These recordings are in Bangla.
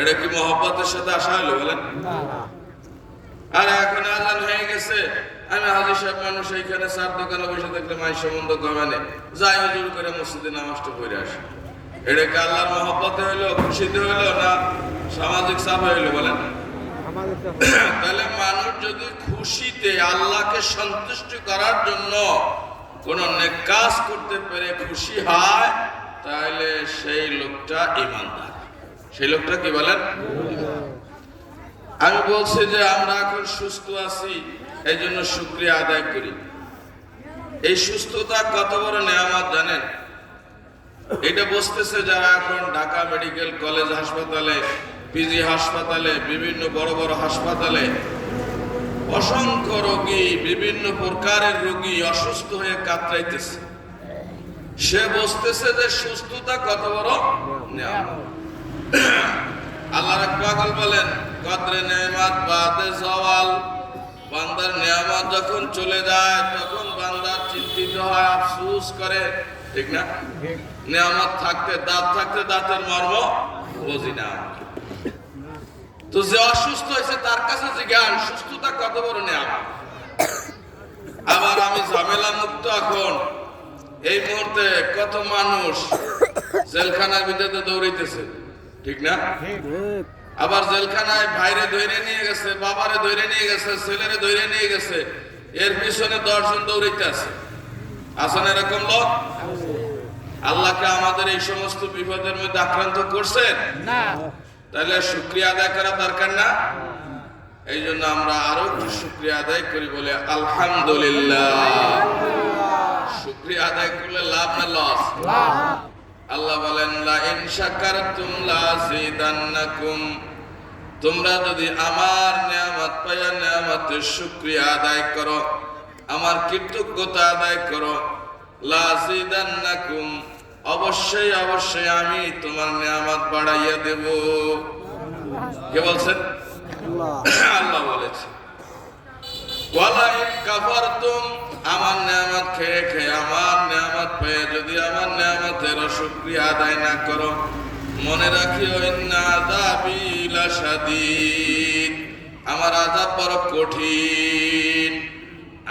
এটা কি মহব্বতের সাথে আসা হলো বলেন? আর এখন আজান হয়ে গেছে, আমি হাজি সাহেব মানুষ এইখানে চার দোকানে বসে থাকলে মাই সম্বন্ধ কমে নেই, যাই হুজুর করে মসজিদে নামাজটা পড়ে আসে। এটা কি আল্লাহর মহব্বতে হইলো, খুশিতে হইলো, না সামাজিক চাপ হইলো বলেন? তাহলে মানুষ যদি খুশিতে আল্লাহকে সন্তুষ্ট করার জন্য কোন নেক কাজ করতে পেরে খুশি হয়, তাহলে সেই লোকটা ঈমানদার। সেই লোকটা কি বলেন? আমি বলছি যে আমরা এখন সুস্থ আছি, এই জন্য শুকরিয়া আদায় করি। এই সুস্থতা কত বড় নেয়ামত জানেন? এটা বুঝতেছে যারা এখন ঢাকা মেডিকেল কলেজ হাসপাতালে, পিজি হাসপাতালে, বিভিন্ন বড় বড় হাসপাতালে অসংখ্য রোগী, বিভিন্ন প্রকারের রোগী অসুস্থ হয়ে কাতরাইতেছে। সে বুঝতেছে যে সুস্থতা কত বড় নেয়ামত। আল্লাহর এক পাগল বলেন, কদরে নেয়ামত বাদে সওয়াল। বান্দার নেয়ামত যখন চলে যায় তখন বান্দা চিন্তিত হয়, আফসোস করে, ঠিক না? নেয়ামত থাকতে, দাঁত থাকতে দাঁতের মর্ম বুঝি না। তো যে অসুস্থ হয়েছে তার কাছে জিজ্ঞান সুস্থতা কত বড় নেয়ামত। আবার আমি ঝামেলা মুক্ত। এখন এই মুহূর্তে কত মানুষ জেলখানার ভিতরে দৌড়াইতেছে, ঠিক না? আবার জেলখানায় ভাইরে ধরে নিয়ে গেছে, বাবারে ধরে নিয়ে গেছে, ছেলেরে ধরে নিয়ে গেছে, এর পিছনে 10 জন দৌড়াইতে আছে। আসেন এরকম লোক? আল্লাহকে আমাদের এই সমস্ত বিপদের মধ্যে আক্রান্ত করছেন না, তাহলে শুকরিয়া আদায় করা দরকার না? এই জন্য আমরা আরো একটু শুকরিয়া আদায় করি, বলে আলহামদুলিল্লাহ। শুকরিয়া আদায় করলে লাভ না লস? আল্লাহ বলেন, লা ইন শাকারতুম লাযিদান্নাকুম। তোমরা যদি আমার নিয়ামত পায়া নিয়ামতের শুকরিয়া আদায় করো, আমার কৃতজ্ঞতা আদায় করো, লাযিদান্নাকুম, অবশ্যই অবশ্যই আমি তোমার নিয়ামত বাড়াইয়া দেব। কে বলছেন? আল্লাহ বলেছে। ওয়ালা ইন কাফারতুম, আমার নিয়ামত খেয়ে খেয়ে, আমার নিয়ামত পেয়ে যদি আমার নিয়ামতের শুকরিয়া আদায় না করো, মনে রাখিও ইন্না আযাবি লাশাদীদ, আমার আযাব বড় কঠিন।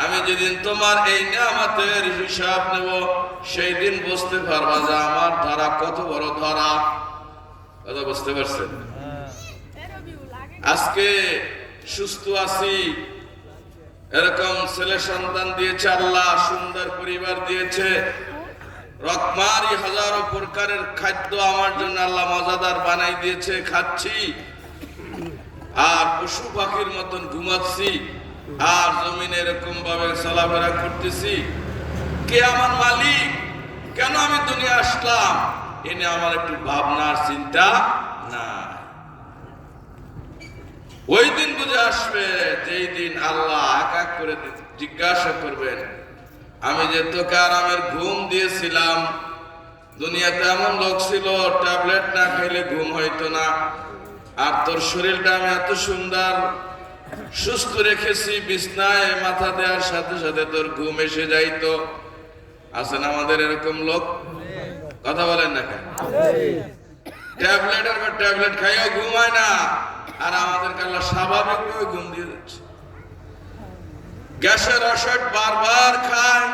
আমি যেদিন তোমার এই নিয়ামতের হিসাব নেব, সেই দিন বুঝতে পারবা যে আমার ধরা কত বড় ধরা। কথা বুঝতে পারছেন? আজকে সুস্থ আছি, এরকম ছেলে সন্তান দিয়েছে আল্লাহ, সুন্দর পরিবার দিয়েছে, রকমারি হাজারো প্রকারের খাদ্য আমার জন্য আল্লাহ মজাদার বানাই দিয়েছে, খাচ্ছি, আর পশু পাখির মতন ঘুমাচ্ছি, আর জমিনে এরকম ভাবে চলাফেরা করতেছি। কে আমার মালিক? কেন আমি দুনিয়া আসলাম? এনে আমার একটু ভাবনার চিন্তা না। ওই দিন বুঝে আসবে যেই দিন আল্লাহ এক এক করে জিজ্ঞাসা করবেন, আমি যে তোকে আরামের ঘুম দিয়েছিলাম, দুনিয়াতে এমন লোক ছিল ট্যাবলেট না খেলে ঘুম হইতো না, আর তোর শরীরটা আমি এত সুন্দর সুস্থ রেখেছি, বিছনায় মাথা দেওয়ার সাথে সাথে তোর ঘুম এসে যাইতো। আছেন আমাদের এরকম লোক? কথা বলেন না কেন? ট্যাবলেট খাইও ঘুমায় না, আর আমাদের আল্লাহ স্বাভাবিকভাবে ঘুম দিয়ে যাচ্ছে। গ্যাসের ওষুধ বারবার খায়,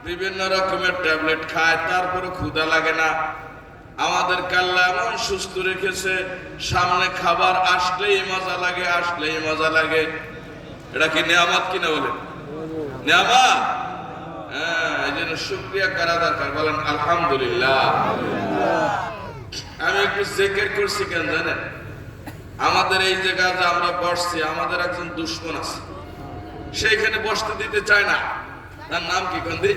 বিভিন্ন রকমের ট্যাবলেট খায়, তারপরে ক্ষুধা লাগে না। আমাদের আল্লাহ এমন সুস্থ রেখেছে, সামনে খাবার আসলেই মজা লাগে, আসলেই মজা লাগে। এটা কি নিয়ামত কিনা বলেন? নিয়ামত। হ্যাঁ, এই জন্য শুকরিয়া করা দরকার। বলেন আলহামদুলিল্লাহ। আমি একটু জিকির করছি কেন জানেন? আমাদের এই জায়গায় যে আমরা বসছি, আমাদের একজন দুশমন আছে, সেইখানে বসতে দিতে চায় না। তার নাম কি? কন্দি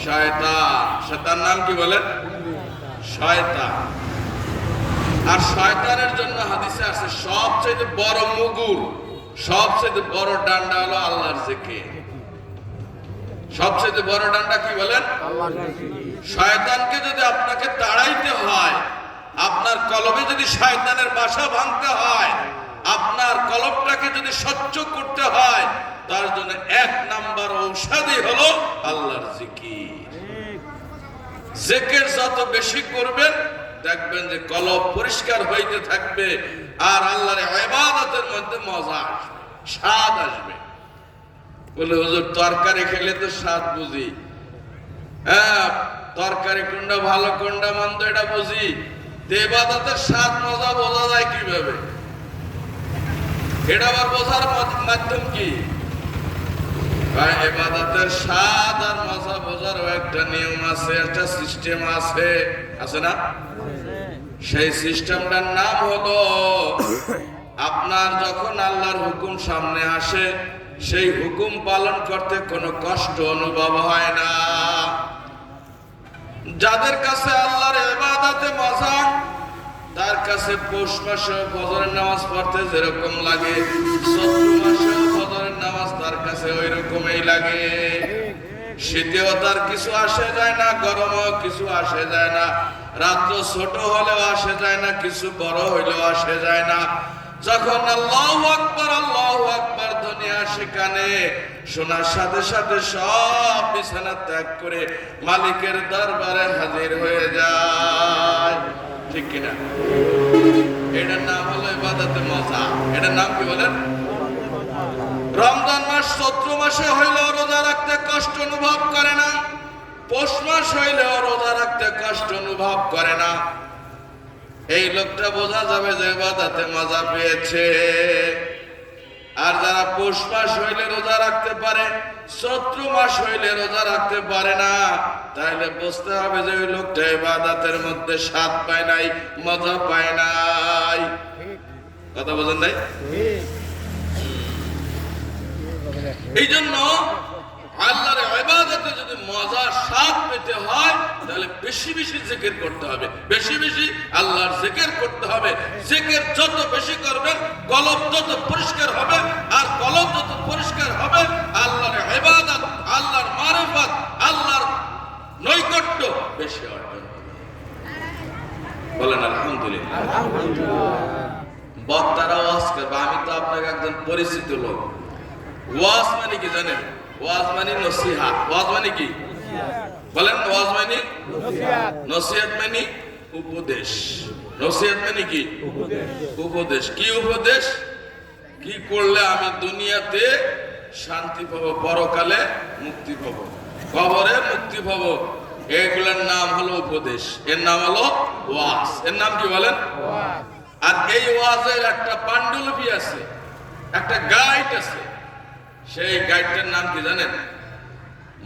শয়তান। তার নাম কি বলেন? শয়তান। আর শয়তানের জন্য হাদিসে আছে সবচেয়ে বড় মুগুর, সবচেয়ে বড় ডান্ডা হলো আল্লাহর জিকির। সবচেয়ে বড় ডান্ডা কি বলেন? শয়তানকে যদি আপনাকে তাড়াইতে হয়, আপনার কলবে যদি শয়তানের বাসা ভাঙতে হয়, আপনার কলবটাকে যদি স্বচ্ছ করতে হয়, তার জন্য 1 নাম্বার ঔষধই হলো আল্লাহর জিকির। জিকির যত বেশি করবেন দেখবেন যে কলব পরিষ্কার হইতে থাকবে আর আল্লাহর ইবাদতের মধ্যে মজা আসবে, স্বাদ আসবে। বলে হুজুর তরকারি খেলে তো স্বাদ বুঝি, হ্যাঁ তরকারি কোনটা ভালো কোনটা মন্দ এটা বুঝি, ইবাদতের স্বাদ মজা বোঝা যায় কিভাবে? এটা আবার বোঝার মাধ্যম কি? ইবাদতের স্বাদ আর মজা বোঝার একটা নিয়ম আছে, একটা সিস্টেম আছে, আছে না? সেই সিস্টেমটার নাম হলো আপনার যখন আল্লাহর হুকুম সামনে আসে সেই হুকুম পালন করতে কোনো কষ্ট অনুভব হয় না। যাদের কাছে আল্লাহর ইবাদতে মজা, তার কাছে পৌষ মাসে ফজরের নামাজ পড়তে যেরকম লাগে, চৈত্র মাসে ফজরের নামাজ তার কাছে ওই রকমই লাগে। শীতেও তার কিছু আসে যায় না, গরমেও কিছু আসে যায় না, রাত্র ছোট হলেও আসে যায় না, কিছু বড় হইলেও আসে যায় না। যখন আল্লাহু আকবার ধ্বনি আসে কানে, শোনার সাথে সাথে সব বিছানা ত্যাগ করে মালিকের দরবারে হাজির হয়ে যায়, ঠিক কিনা? এটার নাম হলো ইবাদতে মজা। এটার নাম কি বলেন? রমজান মাস চৈত্র মাসে হইলেও রোজা রাখতে কষ্ট অনুভব করে না, পৌষ মাস হইলেও রোজা রাখতে কষ্ট অনুভব করে না। এই লোকটা বোঝা যাবে যে ইবাদতে মজা পেয়েছে। আর যারা পৌষ মাস হইলে রোজা রাখতে পারে, চৈত্র মাস হইলে রোজা রাখতে পারে না, তাহলে বুঝতে হবে যে ওই লোকটা ইবাদতের মধ্যে স্বাদ পায় নাই, মজা পায় নাই। কথা বোঝেন নাই? এই জন্য আল্লাহর ইবাদতে যদি মজা স্বাদ পেতে হয় তাহলে বেশি বেশি জিকির করতে হবে, বেশি বেশি আল্লাহর জিকির করতে হবে। জিকির যত বেশি করবেন কলব তত পরিষ্কার হবে, আর কলব যত পরিষ্কার হবে আল্লাহর ইবাদত, আল্লাহর মারিফত, আল্লাহর নৈকট্য বেশি অর্জন হবে। বলেন আলহামদুলিল্লাহ। বক্তারা ওয়াজ করবে, আমি তো আপনাকে একজন পরিচিত লোক। ওয়াজ মানে কি জানেন? ওয়াজ মানে নসিহত। ওয়াজ মানে কি বলেন? ওয়াজ মানে নসিহত, মানে উপদেশ। নসিহত মানে কি? উপদেশ। কি উপদেশ? কি করলে আমি দুনিয়াতে শান্তি পাবো, পরকালে মুক্তি পাবো, কবরে মুক্তি পাবো, এগুলোর নাম হলো উপদেশ। এর নাম হলো ওয়াজ। এর নাম কি বলেন? আর এই ওয়াজের একটা পাণ্ডুলিপি আছে, একটা গাইড আছে। সেই গাইডটার নাম কি জানেন?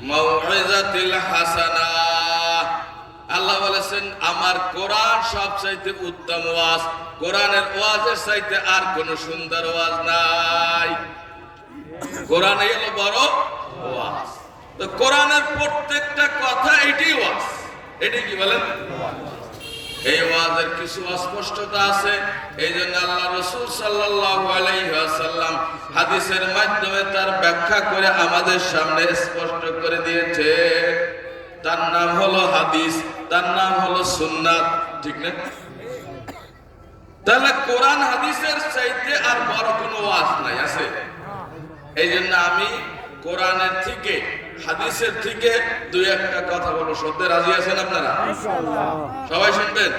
মাউইজাতুল হাসানা। আল্লাহ বলেছেন আমার কোরআন সবচাইতে উত্তম ওয়াজ, কোরআনের ওয়াজের চাইতে আর কোন সুন্দর ওয়াজ নাই। কোরআনই হলো বড় ওয়াজ। তো কোরআনের প্রত্যেকটা কথা এটাই ওয়াজ। এটাই কি বলেন? এই ওয়াজের কিছু অস্পষ্টতা আছে, এই জন্য আল্লাহ রাসূল সাল্লাল্লাহু আলাইহি ওয়াসাল্লাম হাদিসের মাধ্যমে তার ব্যাখ্যা করে আমাদের সামনে স্পষ্ট করে দিয়েছে। তার নাম হলো হাদিস, তার নাম হলো সুন্নাত, ঠিক না? তাহলে কোরআন হাদিসের চাইতে আর বড় কোনো ওয়াজ নাই, আছে? এই জন্য আমি কোরআনের থেকে হাদিসের থেকে দুই একটা কথা বলবো। সত্যি রাজি আছেন আপনারা? সবাই শুনবেন?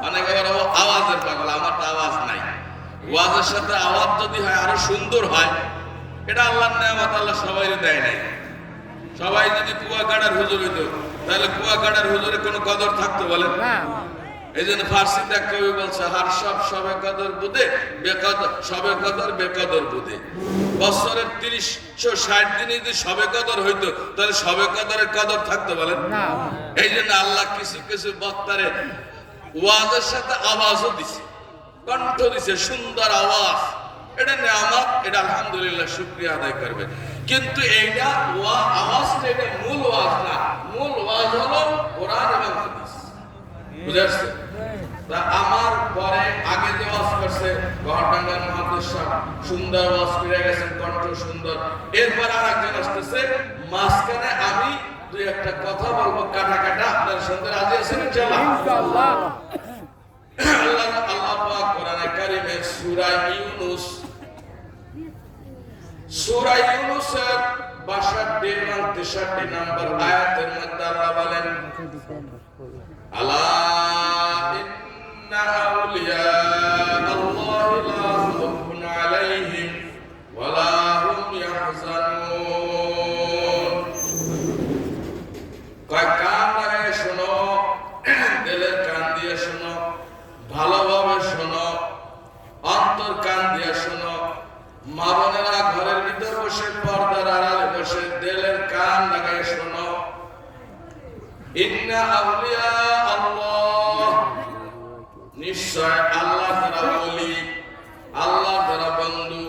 অনেকে আবার আওয়াজের পাগল, আমার তো আওয়াজ নাই। ওয়াজের সাথে আওয়াজ যদি হয় আরো সুন্দর হয়, এটা আল্লাহর নেয়ামত, আল্লাহ সবাই দেয় নাই। সবাই যদি কুয়াকাটার হুজুর হইতো তাহলে কুয়াকাটার হুজুরের কোনো কদর থাকতো বলেন? এই জন্য ফার্সিতে এক কবি বলছে, হার সব সবে কদর বুদে, বেকদর সবে কদর বেকদর বুদে। বছরের ৩৬৬০ দিনে যদি সবে কদর হইতো তাহলে সবে কদরের কদর থাকতো বলেন? এই জন্য আল্লাহ কিছু কিছু বক্তারে ওয়াজের সাথে আওয়াজও দিছে, কণ্ঠ দিছে, সুন্দর আওয়াজ। এটা নেয়ামত, এটা আলহামদুলিল্লাহ শুকরিয়া আদায় করবে। কিন্তু এইটা আওয়াজটা এটা মূল ওয়াজ না। মূল ওয়াজ হলো কোরআন এবং হাদিস। বুঝে আসছে? আমার পরে আগে যে ওয়াজ করছে গহরডাঙ্গার মুহাদ্দিস সাহেব, সুন্দর ওয়াজ করে গেছেন, কণ্ঠ সুন্দর। এরপর আর একজন আসতেছে, মাঝখানে আমি দুই একটা কথা বলবো কাটা কাটা। আপনার সঙ্গে রাজি আছেন ইনশাআল্লাহ? আল্লাহ পাক কোরআনে কারিমে সূরা ইউনূস, সূরা ইউনূসের ৬২ এবং ৬৩ নম্বর আয়াতের মধ্যে আল্লাহ বলেন, আলা ইন্না আউলিয়া আল্লাহি লা খাউফুন আলাইহিম ওয়া লা হুম ইয়াহজানুন। কয় কান লাগায় শোনো, দিলের কান দিয়ে শোনো, ভালোভাবে শোনো, অন্তর কান দিয়ে শোনো। মা বোনেরা ঘরের ভিতর বসে, পর্দার আড়ালে বসে দিলের কান লাগায় শোনো। ইন্না আউলিয়া আল্লাহ, নিশ্চয় আল্লাহ যারা ওলি, আল্লাহ যারা বন্ধু,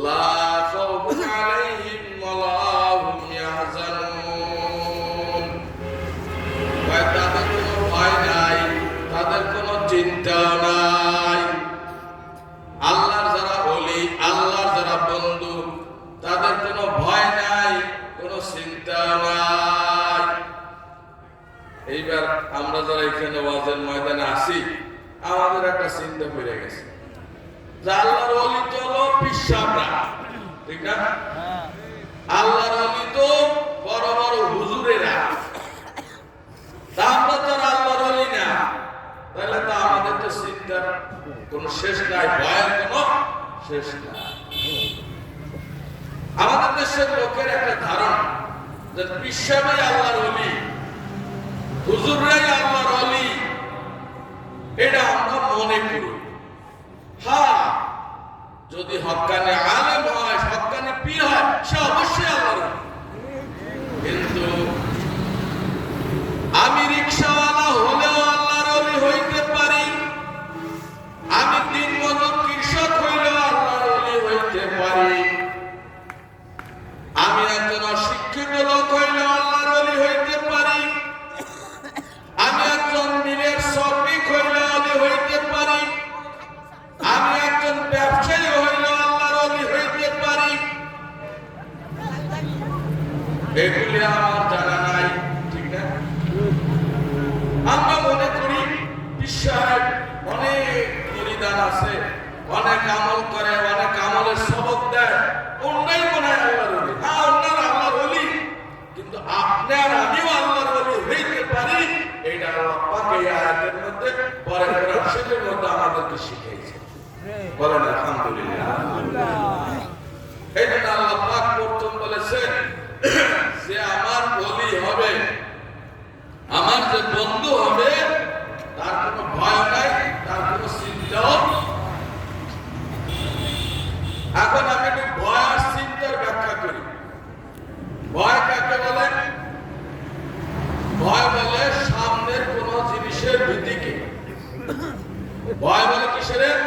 লা খাউফুন আলাইহিম ওয়া লা হুম ইয়াহজানুন, তাদের কোনো ভয় নাই, তাদের কোনো চিন্তা নাই। আল্লাহর যারা ওলি, আল্লাহর যারা বন্ধু, তাদের কোনো ভয় নাই, কোনো চিন্তা নাই। এইবার আমরা যারা এখানে ওয়াজের ময়দানে আসি, আমাদের একটা চিন্তা পড়ে গেছে যে আল্লাহর ওলি তো হলো পিসাবরা, ঠিক না? আল্লাহর ওলি তো বড় বড় হুজুরেরা। তা আমরা তো আল্লাহর ওলি না, তাহলে তো আমাদের তো চিন্তার কোনো শেষ নাই, ভয়ের কোনো শেষ নাই। আমাদের দেশের লোকের একটা ধারণা যে পিসাবই আল্লাহর ওলি, হুজুররাই আল্লাহর ওলি, এটা আমরা মনে করি। হ্যাঁ, যদি হক্কানি আলেম হয়, হক্কানি পীর হয়, সে অবশ্যই আল্লাহর ওলি। কিন্তু আমি রিকশাওয়ালা হলেও আল্লাহর ওলি হইতে পারি, আমি দিনমজুর কৃষক হইলেও আল্লাহর ওলি হইতে পারি, আমি একজন অশিক্ষিত লোক হইলেও আল্লাহর ওলি হইতে পারি, আমি একজন মিলের শ্রমিক হইলেও ওলি হইতে পারি, আমি একজন ব্যবসায়ী হইলেও আল্লাহর ওলি হইতে পারি। এগুলি আমার জানা নাই, ঠিক না? আমরা মনে করি বিশ্বাস অনেক পরিদান আছে, অনেক আমল করে, অনেক আমলের সবক দেয়, অন্যাই মনে হয় আল্লাহর ওলি। হ্যাঁ, অন্যার আল্লাহর ওলি, কিন্তু আপনার আমিও আল্লাহর ওলি হইতে পারি, এইটা আল্লাহ পাক এই আয়াতের মধ্যে পরে কোরআন শরীফের মধ্যে আমাদেরকে শিখিয়েছে। বলেন আলহামদুলিল্লাহ। এই জন্য আল্লাহ পাক প্রথম বলেছেন যে আমার ওলি হবে, আমার যে বন্ধু হবে, তার কোনো ভয় নাই, তার কোনো চিন্তাও। এখন আমি একটু ভয় আর চিন্তার ব্যাখ্যা করি। ভয় কাকে বলে? ভয় বলে সামনের কোন জিনিসের ভীতিকে। ভয় বলে কিসের?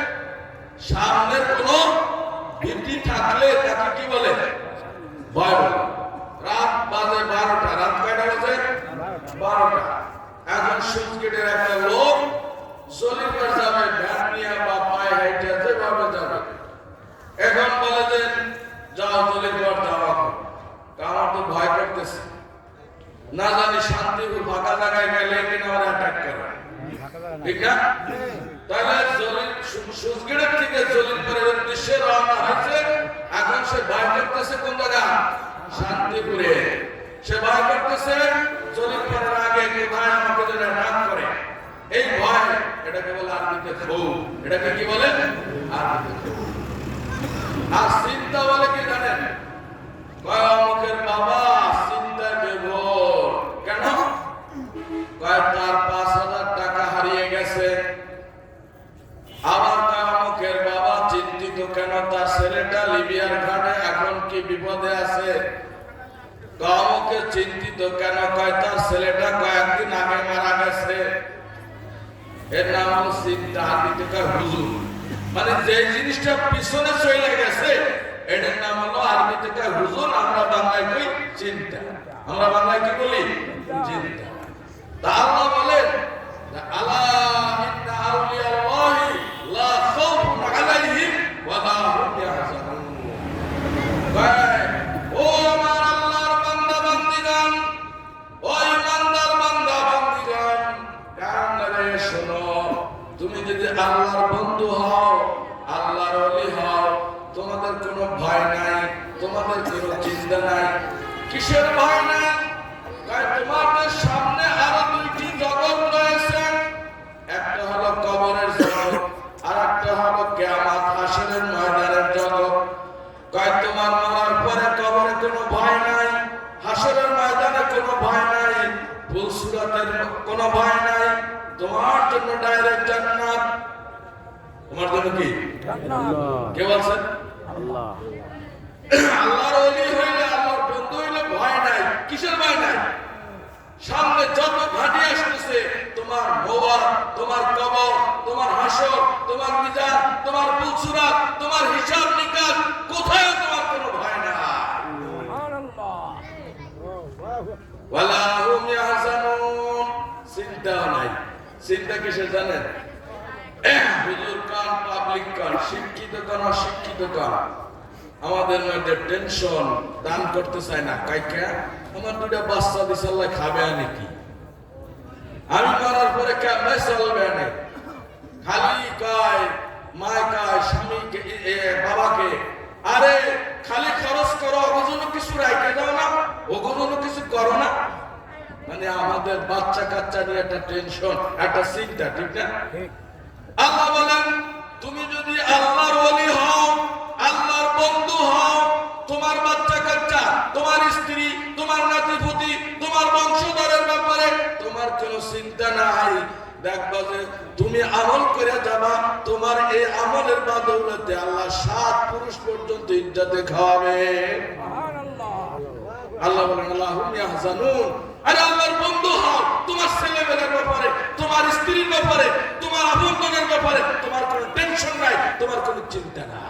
সামনের কোন ভীতি থাকলে তাকে কি বলে? ভয় বলে। রাত বাজে 12টা, রাত কয়টা বাজে? 12টা। এখন সুইচগেটের একটা লোক জলিপার যাবে, ভ্যান নিয়ে বা পায়ে হেঁটে যেভাবে যাবে, এখন বলে যে যাও জলিপার যাওয়া, আমার তো ভয় করতেছে, না জানি শান্তিপুর ফাঁকা জায়গায় গেলে কিনা ওরা অ্যাটাক করে, ঠিক না? তাহলে সুইচগেটের থেকে জলিপারের উদ্দেশ্যে রওনা হয়েছে। এখন সে ভয় করতেছে কোন জায়গা? শান্তিপুরে। সে ভয় করতেছে জলিপারের আগে কোথায় আমাকে যেন অ্যাটাক করে। এই ভয়, এটাকে বলে আরবিতে খৌফ। এটাকে কি বলে? আরবিতে খৌফ। আর চিন্তা বলে কি জানেন? কয়েকের বাবা চিন্তায় বিভোর। কেন? কয়েক তার 5,000 টাকা হারিয়ে গেছে। আবার কয়েকের বাবা চিন্তিত কেন? তার ছেলেটা লিবিয়ার ঘাটে এখন কি বিপদে আছে। কয়েকের চিন্তিত কেন? কয় তার ছেলেটা কয়েকদিন আগে মারা গেছে। এর নাম হলো চিন্তা। আরবিতে হুজুর, মানে যে জিনিসটা পিছনে চলে গেছে এটার নাম হলো আরবিতে হুজুর। আমরা বাংলায় কই চিন্তা। আমরা বাংলায় কি বলি? চিন্তা। তা আল্লাহ বলেন আলা ইন্না আউলিয়াল্লাহি লা খাউফুন আলাইহিম ওয়া লা হুম ইয়াহজানুন। ও আমার আল্লাহর বান্দা বান্দিগণ, ও ইমানদার বান্দা বান্দিগণ, কান লাগায়ে শোনো। তুমি যদি আল্লাহর বন্ধু হও, আল্লাহর ওলি হও, তোমাদের কোনো ভয় নাই, তোমাদের কোনো চিন্তা নাই। কিসের ভয় নাই? তোমাদের সামনে আরো দুইটি জগৎ রয়েছে। একটা হলো তোমার জন্য কি? কে বলছেন? আল্লাহ। আল্লাহর ওলি হইলে, আল্লাহর বন্ধু হইলে ভয় নাই। কিসের ভয় নাই? সামনে যত ঘাটি আসতেছে, তোমার মওয়া, তোমার কবর, তোমার হাসর, তোমার মিজান, তোমার পুলসুরাত, তোমার হিসাব নিকাশ, কোথায় তোমার কোনো ভয় নাই। ওয়ালা হুম ইয়াহজানুন, চিন্তা নাই। চিন্তা কিসের জানেন? হুজুর কান, পাবলিক কান, শিক্ষিত কান, অশিক্ষিত কান, আমাদের মধ্যে টেনশন, দান করতে চায় না। কাইকা আমার দুটা বাচ্চা দিছে, আল্লাহ খাবে নাকি? আমি মারার পরে কেমনে চলবে না? খালি কয় মায়, কয় স্বামীকে, বাবাকে, আরে খালি খরচ করো, ওগুলো কিছু রাইখে দাও না, ওগুলো কিছু করো না। মানে আমাদের বাচ্চা কাচ্চা নিয়ে একটা টেনশন, একটা চিন্তা, ঠিক না? আল্লাহ বলেন, তুমি যদি আল্লাহর ওলি হও, আল্লাহর বন্ধু হও, তোমার বাচ্চা কাচ্চা, তোমার স্ত্রী, তোমার নাতিপুতি, তোমার বংশধরের ব্যাপারে তোমার কোনো চিন্তা নাই। দেখবা যে তুমি আমল করে যাবা, তোমার এই আমলের বদৌলতে আল্লাহ 7 পুরুষ পর্যন্ত ইজ্জতে খাওয়াবে। আল্লাহ বলেন আল্লাহুম ইয়াহজানুন, আরে আল্লাহর বন্ধু হও, তোমার ছেলেমেয়ের ব্যাপারে, তোমার স্ত্রীর ব্যাপারে, তোমার আপনজনের ব্যাপারে তোমার কোনো টেনশন নাই, তোমার কোনো চিন্তা নাই।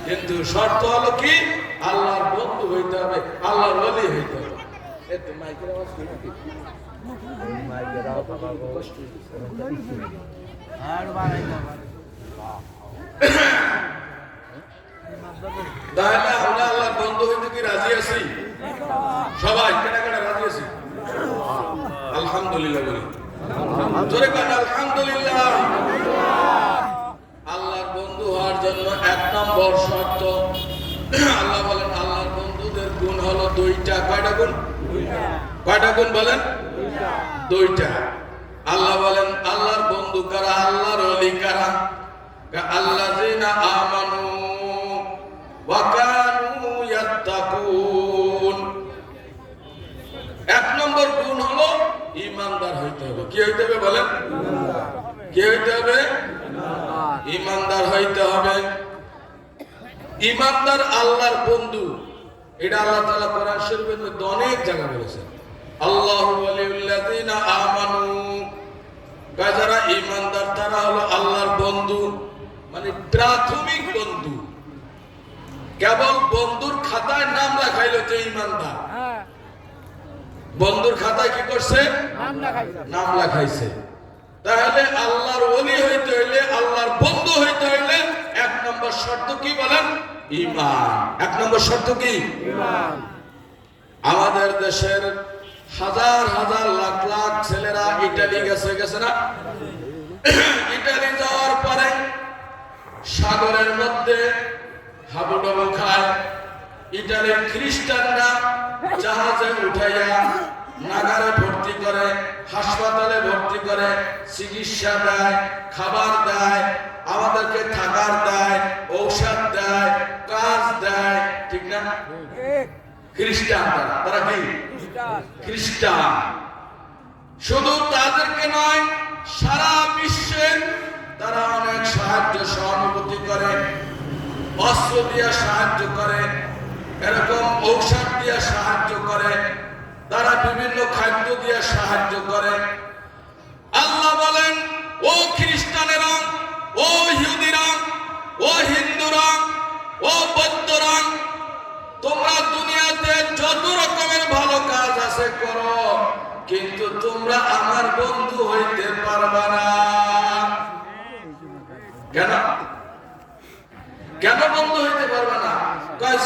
কিন্তু শর্ত হলো কি? আল্লাহর বন্ধু হইতে হবে, আল্লাহর ওলি হইতে হবে। এত মাইকের আওয়াজ কি নাকি? মাইকের আওয়াজ কষ্ট আর বাড়াই না। তাহলে আমরা আল্লাহর বন্ধু হইতে কি রাজি আছি? সবাই কেনা কেনা রাজি আছি? আলহামদুলিল্লাহ বলি, জোরে কান আলহামদুলিল্লাহ। আল্লাহর বন্ধু হওয়ার জন্য 1 নম্বর শর্ত, আল্লাহ বলেন আল্লাহর বন্ধুদের গুণ হলো 2টা। কয়টা গুণ? কয়টা গুণ বলেন? 2টা। আল্লাহ বলেন আল্লাহর বন্ধু কারা, আল্লাহর ওলি কারা? আল্লাযিনা আমানু ওয়া কানু ইয়াত্তাকুন। 1 নম্বর গুণ হলো ঈমানদার হইতে হবে। কি হইতে হবে বলেন? কি হইতে হবে? ঈমানদার হইতে হবে। ঈমানদার আল্লাহর বন্ধু, এটা আল্লাহ তাআলা কোরআন শরীফের মধ্যে অনেক জায়গা বলেছেন। আল্লাহু ওয়ালিউল্লাযিনা আমানু, যারা ঈমানদার তারা হলো আল্লাহর বন্ধু, মানে প্রাথমিক বন্ধু। কেবল বন্ধুর খাতায় নাম লেখাইলো যে ঈমানদার, বন্ধুর খাতায় কি করছে? নাম লেখাইছে। তাহলে আল্লাহর ওলি হইতে হইলে, আল্লাহর বন্ধু হইতে হইলে 1 নম্বর শর্ত কি বলেন? ঈমান। 1 নম্বর শর্ত কি? ঈমান। আমাদের দেশের হাজার হাজার লাখ লাখ ছেলেরা ইতালি গেছে না? ইতালি যাওয়ার পরে সাগরের মধ্যে হাবুডুবু খায়। ইতালির খ্রিস্টানরা জাহাজে উঠাইয়া নাগারে ভর্তি করে, হাসপাতালে ভর্তি করে, চিকিৎসা দেয়, খাবার দেয়, আমাদেরকে থাকার দেয়, ঔষধ দেয়, কাজ দেয়, ঠিক না? খ্রিস্টান তারা কি? খ্রিস্টান। শুধু তাদেরকে নয়, সারা বিশ্বে তারা অনেক সাহায্য সহানুভূতি করে, অস্ত্র দিয়ে সাহায্য করে, এরকম ঔষধ দিয়ে সাহায্য করে, তারা বিভিন্ন খাদ্য দিয়ে সাহায্য করে। আল্লাহ বলেন, ও খ্রিস্টানেরা, ও ইহুদিরা, ও হিন্দুরা, ও বৌদ্ধরা, তোমরা দুনিয়াতে যত রকমের ভালো কাজ আছে করো, কিন্তু তোমরা আমার বন্ধু হইতে পারবা না। কেন? কেন বন্ধু হইতে পারবে না?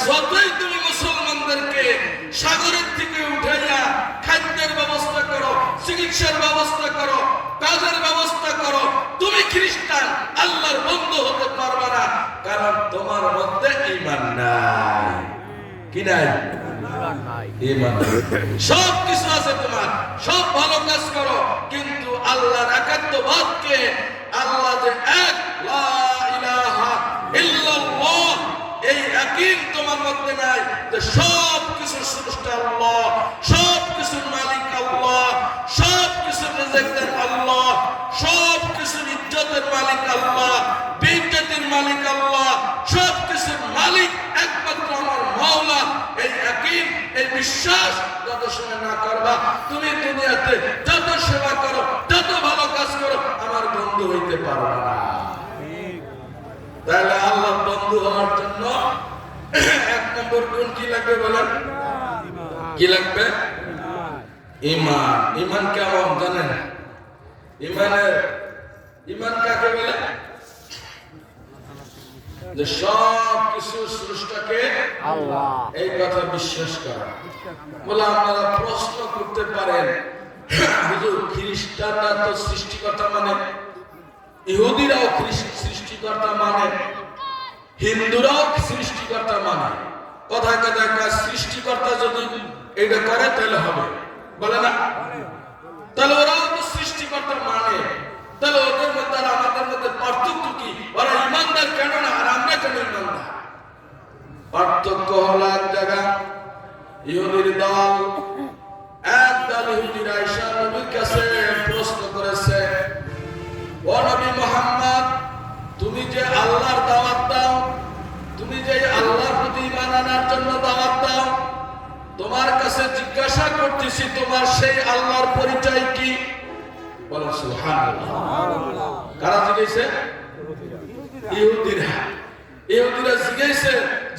যতই তুমি মুসলমানদেরকে সাগরের থেকে উঠাইয়া খাদ্যের ব্যবস্থা করো, চিকিৎসার ব্যবস্থা করো, কাজের ব্যবস্থা করো, তুমি খ্রিস্টান, আল্লাহর বন্ধু হতে পারবে না। কারণ তোমার মধ্যে ঈমান নাই। কি নাই? ঈমান। সব কিছু আছে তোমার, সব ভালো কাজ করো, কিন্তু আল্লাহর একাত্মবাদকে, আল্লাহ যে এক, লা ইলাহা ইল্লাল্লাহ, এই ইয়াকিন তোমার মধ্যে নাই যে সব কিছুর স্রষ্টা আল্লাহ, সব কিছুর মালিক আল্লাহ, সব কিছুর রিজিকের আল্লাহ, সব কিছুর ইজ্জতের মালিক আল্লাহ। মালিক আল্লাহ, সব কিছুর মালিক একমাত্র আমার মাওলা। এই ইয়াকিন, এই বিশ্বাস যত সময় না করবা, তুমি দুনিয়াতে যত সেবা করো, যত ভালো কাজ করো, আমার বন্ধু হইতে পারবে না। তাহলে আল্লাহর বন্ধু হওয়ার জন্য এক নম্বর গুণ কি লাগবে বলেন? কি লাগবে? ঈমান। ঈমান কেমন জানেন? ঈমান কাকে বলে? যে সব কিছু স্রষ্টাকে আল্লাহ, এই কথা বিশ্বাস করা। বলে আপনারা প্রশ্ন করতে পারেন, হুজুর খ্রিস্টানরা তো সৃষ্টিকর্তা মানে, ইহুদিরাও সৃষ্টিকর্তা মানে, হিন্দুরাও সৃষ্টিকর্তা মানে, কথা সৃষ্টিকর্তা যদি এটা করে তাহলে হবে, বলে না? তাহলে ওরাও তো সৃষ্টিকর্তা মানে, তাহলে ওদের মধ্যে আর আমাদের মধ্যে পার্থক্য কি? ওরা ইমানদার কেন না আর আমরা কেন ইমানদার? পার্থক্য হলো এক জায়গা, ইহুদির দল, এক দল ইহুদিরা ঈসা নবীর কাছে প্রশ্ন করেছে, ও নবী মুহাম্মদ, তুমি যে আল্লাহর দাওয়াত দাও, তুমি যে আল্লাহর প্রতি ঈমান আনার জন্য দাওয়াত দাও, তোমার কাছে জিজ্ঞাসা করতেছি তোমার সেই আল্লাহর পরিচয় কি? বলেন সুবহানাল্লাহ। কারা জিজ্ঞাসা? ইহুদিরা। ইহুদিরা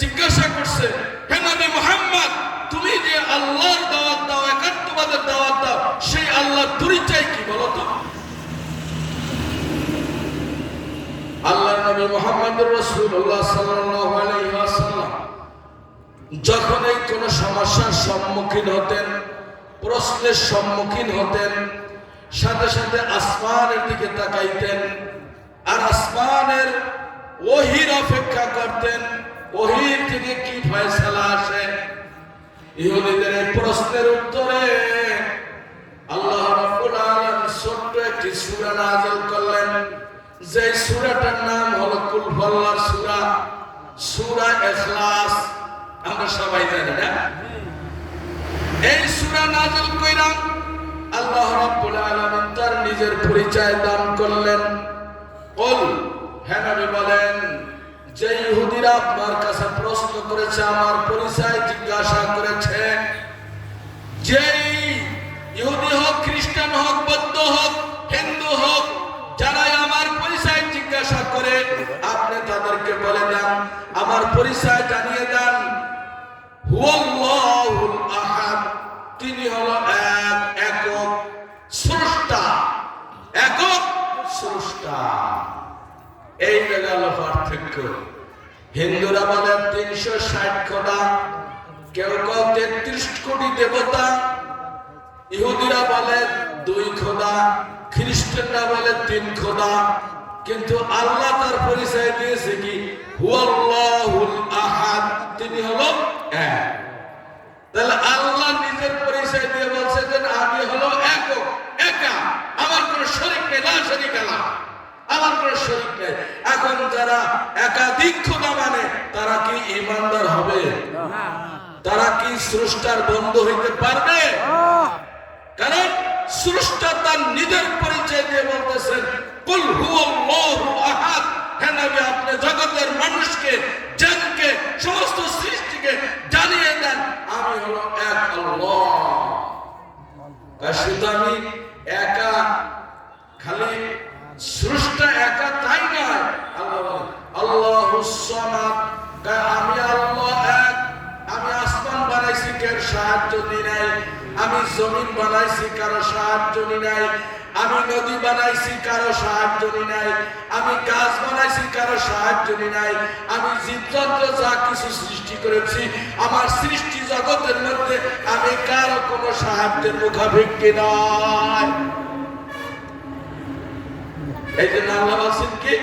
জিজ্ঞাসা করছে, হে নবী মুহাম্মদ, তুমি যে আল্লাহর দাওয়াত দাও, একাত্মবাদের দাওয়াত দাও, সেই আল্লাহর পরিচয় কি বলো তো? আল্লাহর নবী মুহাম্মদুর রাসূলুল্লাহ সাল্লাল্লাহু আলাইহি ওয়াসাল্লাম যখন এই কোন সমস্যার সম্মুখীন হতেন, প্রশ্নের সম্মুখীন হতেন, সাথে সাথে আসমানের দিকে তাকাইতেন আর আসমানের ওহীর অপেক্ষা করতেন, ওহীর থেকে কি ফয়সালা আসে। ইহুদিদের এই প্রশ্নের উত্তরে আল্লাহ রাব্বুল আলামিন ছোট্ট একটি সূরা নাযিল করলেন, যে সূরাটার নাম হলো কুল হুয়াল্লাহর সূরা, সূরা ইখলাস। আমরা সবাই জানি না? এই সূরা নাযিল কইরা আল্লাহ রাব্বুল আলামিন তার নিজের পরিচয় দান করলেন। কুল, হে নবী বলেন, যে ইহুদিরা আপনার কাছে প্রশ্ন করেছে, আমার পরিচয় জিজ্ঞাসা করেছে, যেই ইহুদি হোক, খ্রিস্টান হোক, বৌদ্ধ হোক, হিন্দু হোক, যারাই আমার পরিচয় জিজ্ঞাসা করে, আপনি তাদেরকে বলে দেন, আমার পরিচয় জানিয়ে দেন, হুয়াল্লাহুল আহাদ, তিনি হলো এক, একক স্রষ্টা, একক স্রষ্টা। এই গেল পার্থক্য। হিন্দুরা বলে 360 খোদা, কেউ কেউ 33 কোটি দেবতা, ইহুদিরা বলে 2 খোদা, খ্রিস্টানরা বলে 3 খোদা। কিন্তু আল্লাহ তার পরিচয় দিয়েছে কি? হুয়াল্লাহুল আহাদ, তিনি হলো এক। তাহলে আল্লাহ নিজের পরিচয় দিয়ে বলছে যে আমি হলো একক, একা, আমার কোনো শরীক নেই, লা শারীকা লাহ, আমার কোনো শরীক নেই। এখন যারা একাধিক খোদা মানে, তারা কি ঈমানদার হবে? তারা কি স্রষ্টার বন্ধু হইতে পারবে? কারণ স্রষ্টা তার নিজের পরিচয় দিয়ে বলতেছেন, কুল হুয়াল্লাহু আহাদ, হে নবী আপনি জগতের মানুষকে, জানকে, সমস্ত সৃষ্টিকে জানিয়ে দেন আমি হলো এক আল্লাহ। শুধু আমি একা, খালি স্রষ্টা একা তাই নয়, আল্লাহ আল্লাহুস সামাদ, আমি আল্লাহ এক। আমি আসমান বানাইছি, কেউ সাহায্য নিই নাই, আমি জমিন বানাইছি, কারো সাহায্য নিই নাই, আমি নদী বানাইছি, কারো সাহায্য নিই নাই, আমি গাছ বানাইছি, কারো সাহায্য নিই নাই, আমি জীবজন্তু যা কিছু সৃষ্টি করেছি, আমার সৃষ্টি জগতের মধ্যে আমি কারো কোনো সাহায্যের মুখাপেক্ষী নয়। এই জন্য আল্লাহ বলছেন কি?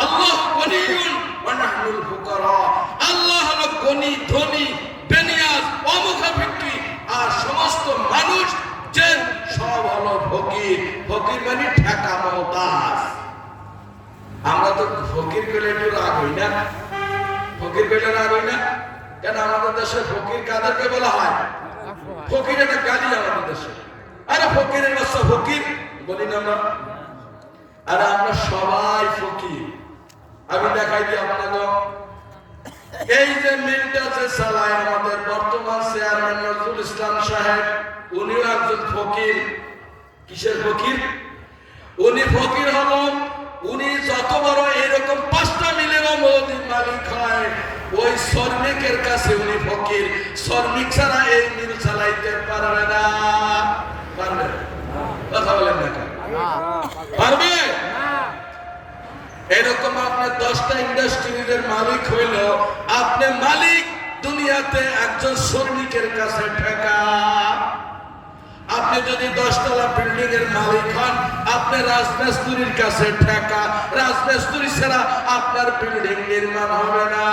আল্লাহ গনিয়ুন ওয়া নাহনুল ফুকারা, আল্লাহ হলো গনি, ধনী, বেনিয়াজ, অমুখাপেক্ষী, আর সমস্ত মানুষ যে সব হলো ফকির। ফকির মানে ঠেকা মহতাজ। আমরা তো ফকির পেলে একটু রাগ হই না? ফকির পেলে রাগ হই না কেন? আমাদের দেশে ফকির কাদেরকে বলা হয়? ফকির একটা গালি আমাদের দেশে। আরে ফকিরের বাচ্চা ফকির বলি না আমরা? আরে আমরা সবাই ফকির, আমি দেখাই দিই আপনাকে। এই যে মিলটা যে চালায় আমাদের বর্তমান চেয়ারম্যান নজরুল ইসলাম সাহেব, উনিও একজন ফকির। কিসের ফকির? উনি ফকির হলেন, উনি যত বড় এরকম 5টা মিলেরও মৌলিক মালিক হয়, ওই শ্রমিকের কাছে উনি ফকির। শ্রমিক ছাড়া এই মিল চালাইতে পারবে না। পারবে? কথা বলেন না কেন? পারবে? এরকম আপনার 10টা ইন্ডাস্ট্রিজের মালিক হইল, আপনি মালিক দুনিয়াতে একজন শ্রমিকের কাছে ঠেকা। আপনি যদি 10 তলা বিল্ডিং এর মালিক হন, আপনি রাজমিস্ত্রির কাছে ঠেকা। রাজমিস্ত্রি ছাড়া আপনার বিল্ডিং নির্মাণ হবে না।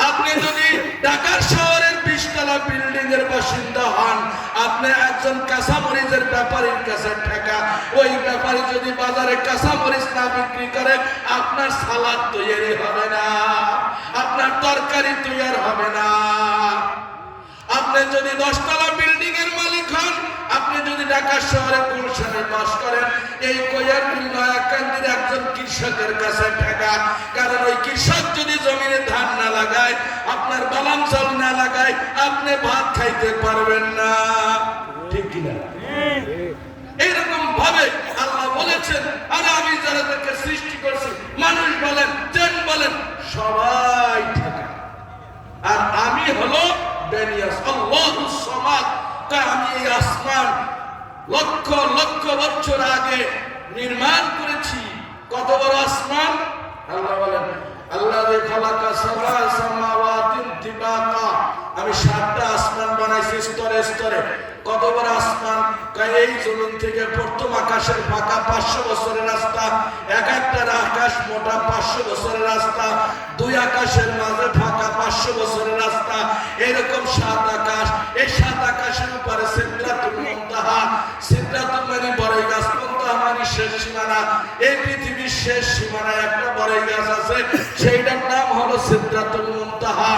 আপনি যদি ঢাকার শহরের 20 তলা বিল্ডিং এর বাসিন্দা হন, আপনি একজন কাঁচামরিচের ব্যাপারীর কাছে ঠেকা। ওই ব্যাপারী যদি বাজারে কাঁচামরিচ না বিক্রি করে, আপনার সালাদ তৈরি হবে না, আপনার তরকারি তৈরি হবে না। আপনি যদি 10 তলা বিল্ডিং এর মালিক হন, আপনি যদি ঢাকা শহরে গুলশানে বাস করেন, এই কয়ারপুর নয়াকান্দির একজন কৃষকের কাছে ঠেকা। কারণ ওই কৃষক যদি জমিনে ধান না লাগায়, আপনার বাদাম চাল না লাগায়, আপনি ভাত খাইতে পারবেন না। ঠিক কিনা? এইরকম ভাবে আল্লাহ বলেছেন, আর আমি যাদেরকে সৃষ্টি করছি, মানুষ বলেন, জিন বলেন, সবাই ঠেকা। আর আমি হলো বেনিয়াস, আল্লাহুস সামাদ। আমি এই আসমান লক্ষ লক্ষ বছর আগে নির্মাণ করেছি। কত বড় আসমান! আল্লাহ বলেন, আল্লাযী খালাকা সাবআ সামাওয়াতিন তিবাকা। আমি 7টা আসমান বানাইছি স্তরে স্তরে। কত বড় আসমান! এই জমিন থেকে প্রথম আকাশের ফাঁকা 500 বছরের রাস্তা। এক একটা আকাশ মোটা 500 বছরের রাস্তা। 2 আকাশের মাঝে ফাঁকা 500 বছরের রাস্তা। এরকম 7 আকাশ। এই 7 আকাশের উপরে সিদরাতুল মুনতাহা। সিদরাতুল মানে বড়ই গাছ, মুনতাহা মানে শেষ সীমানা। এই পৃথিবীর শেষ সীমানায় একটা বড়ই গাছ আছে, সেইটার নাম হলো সিদরাতুল মুনতাহা।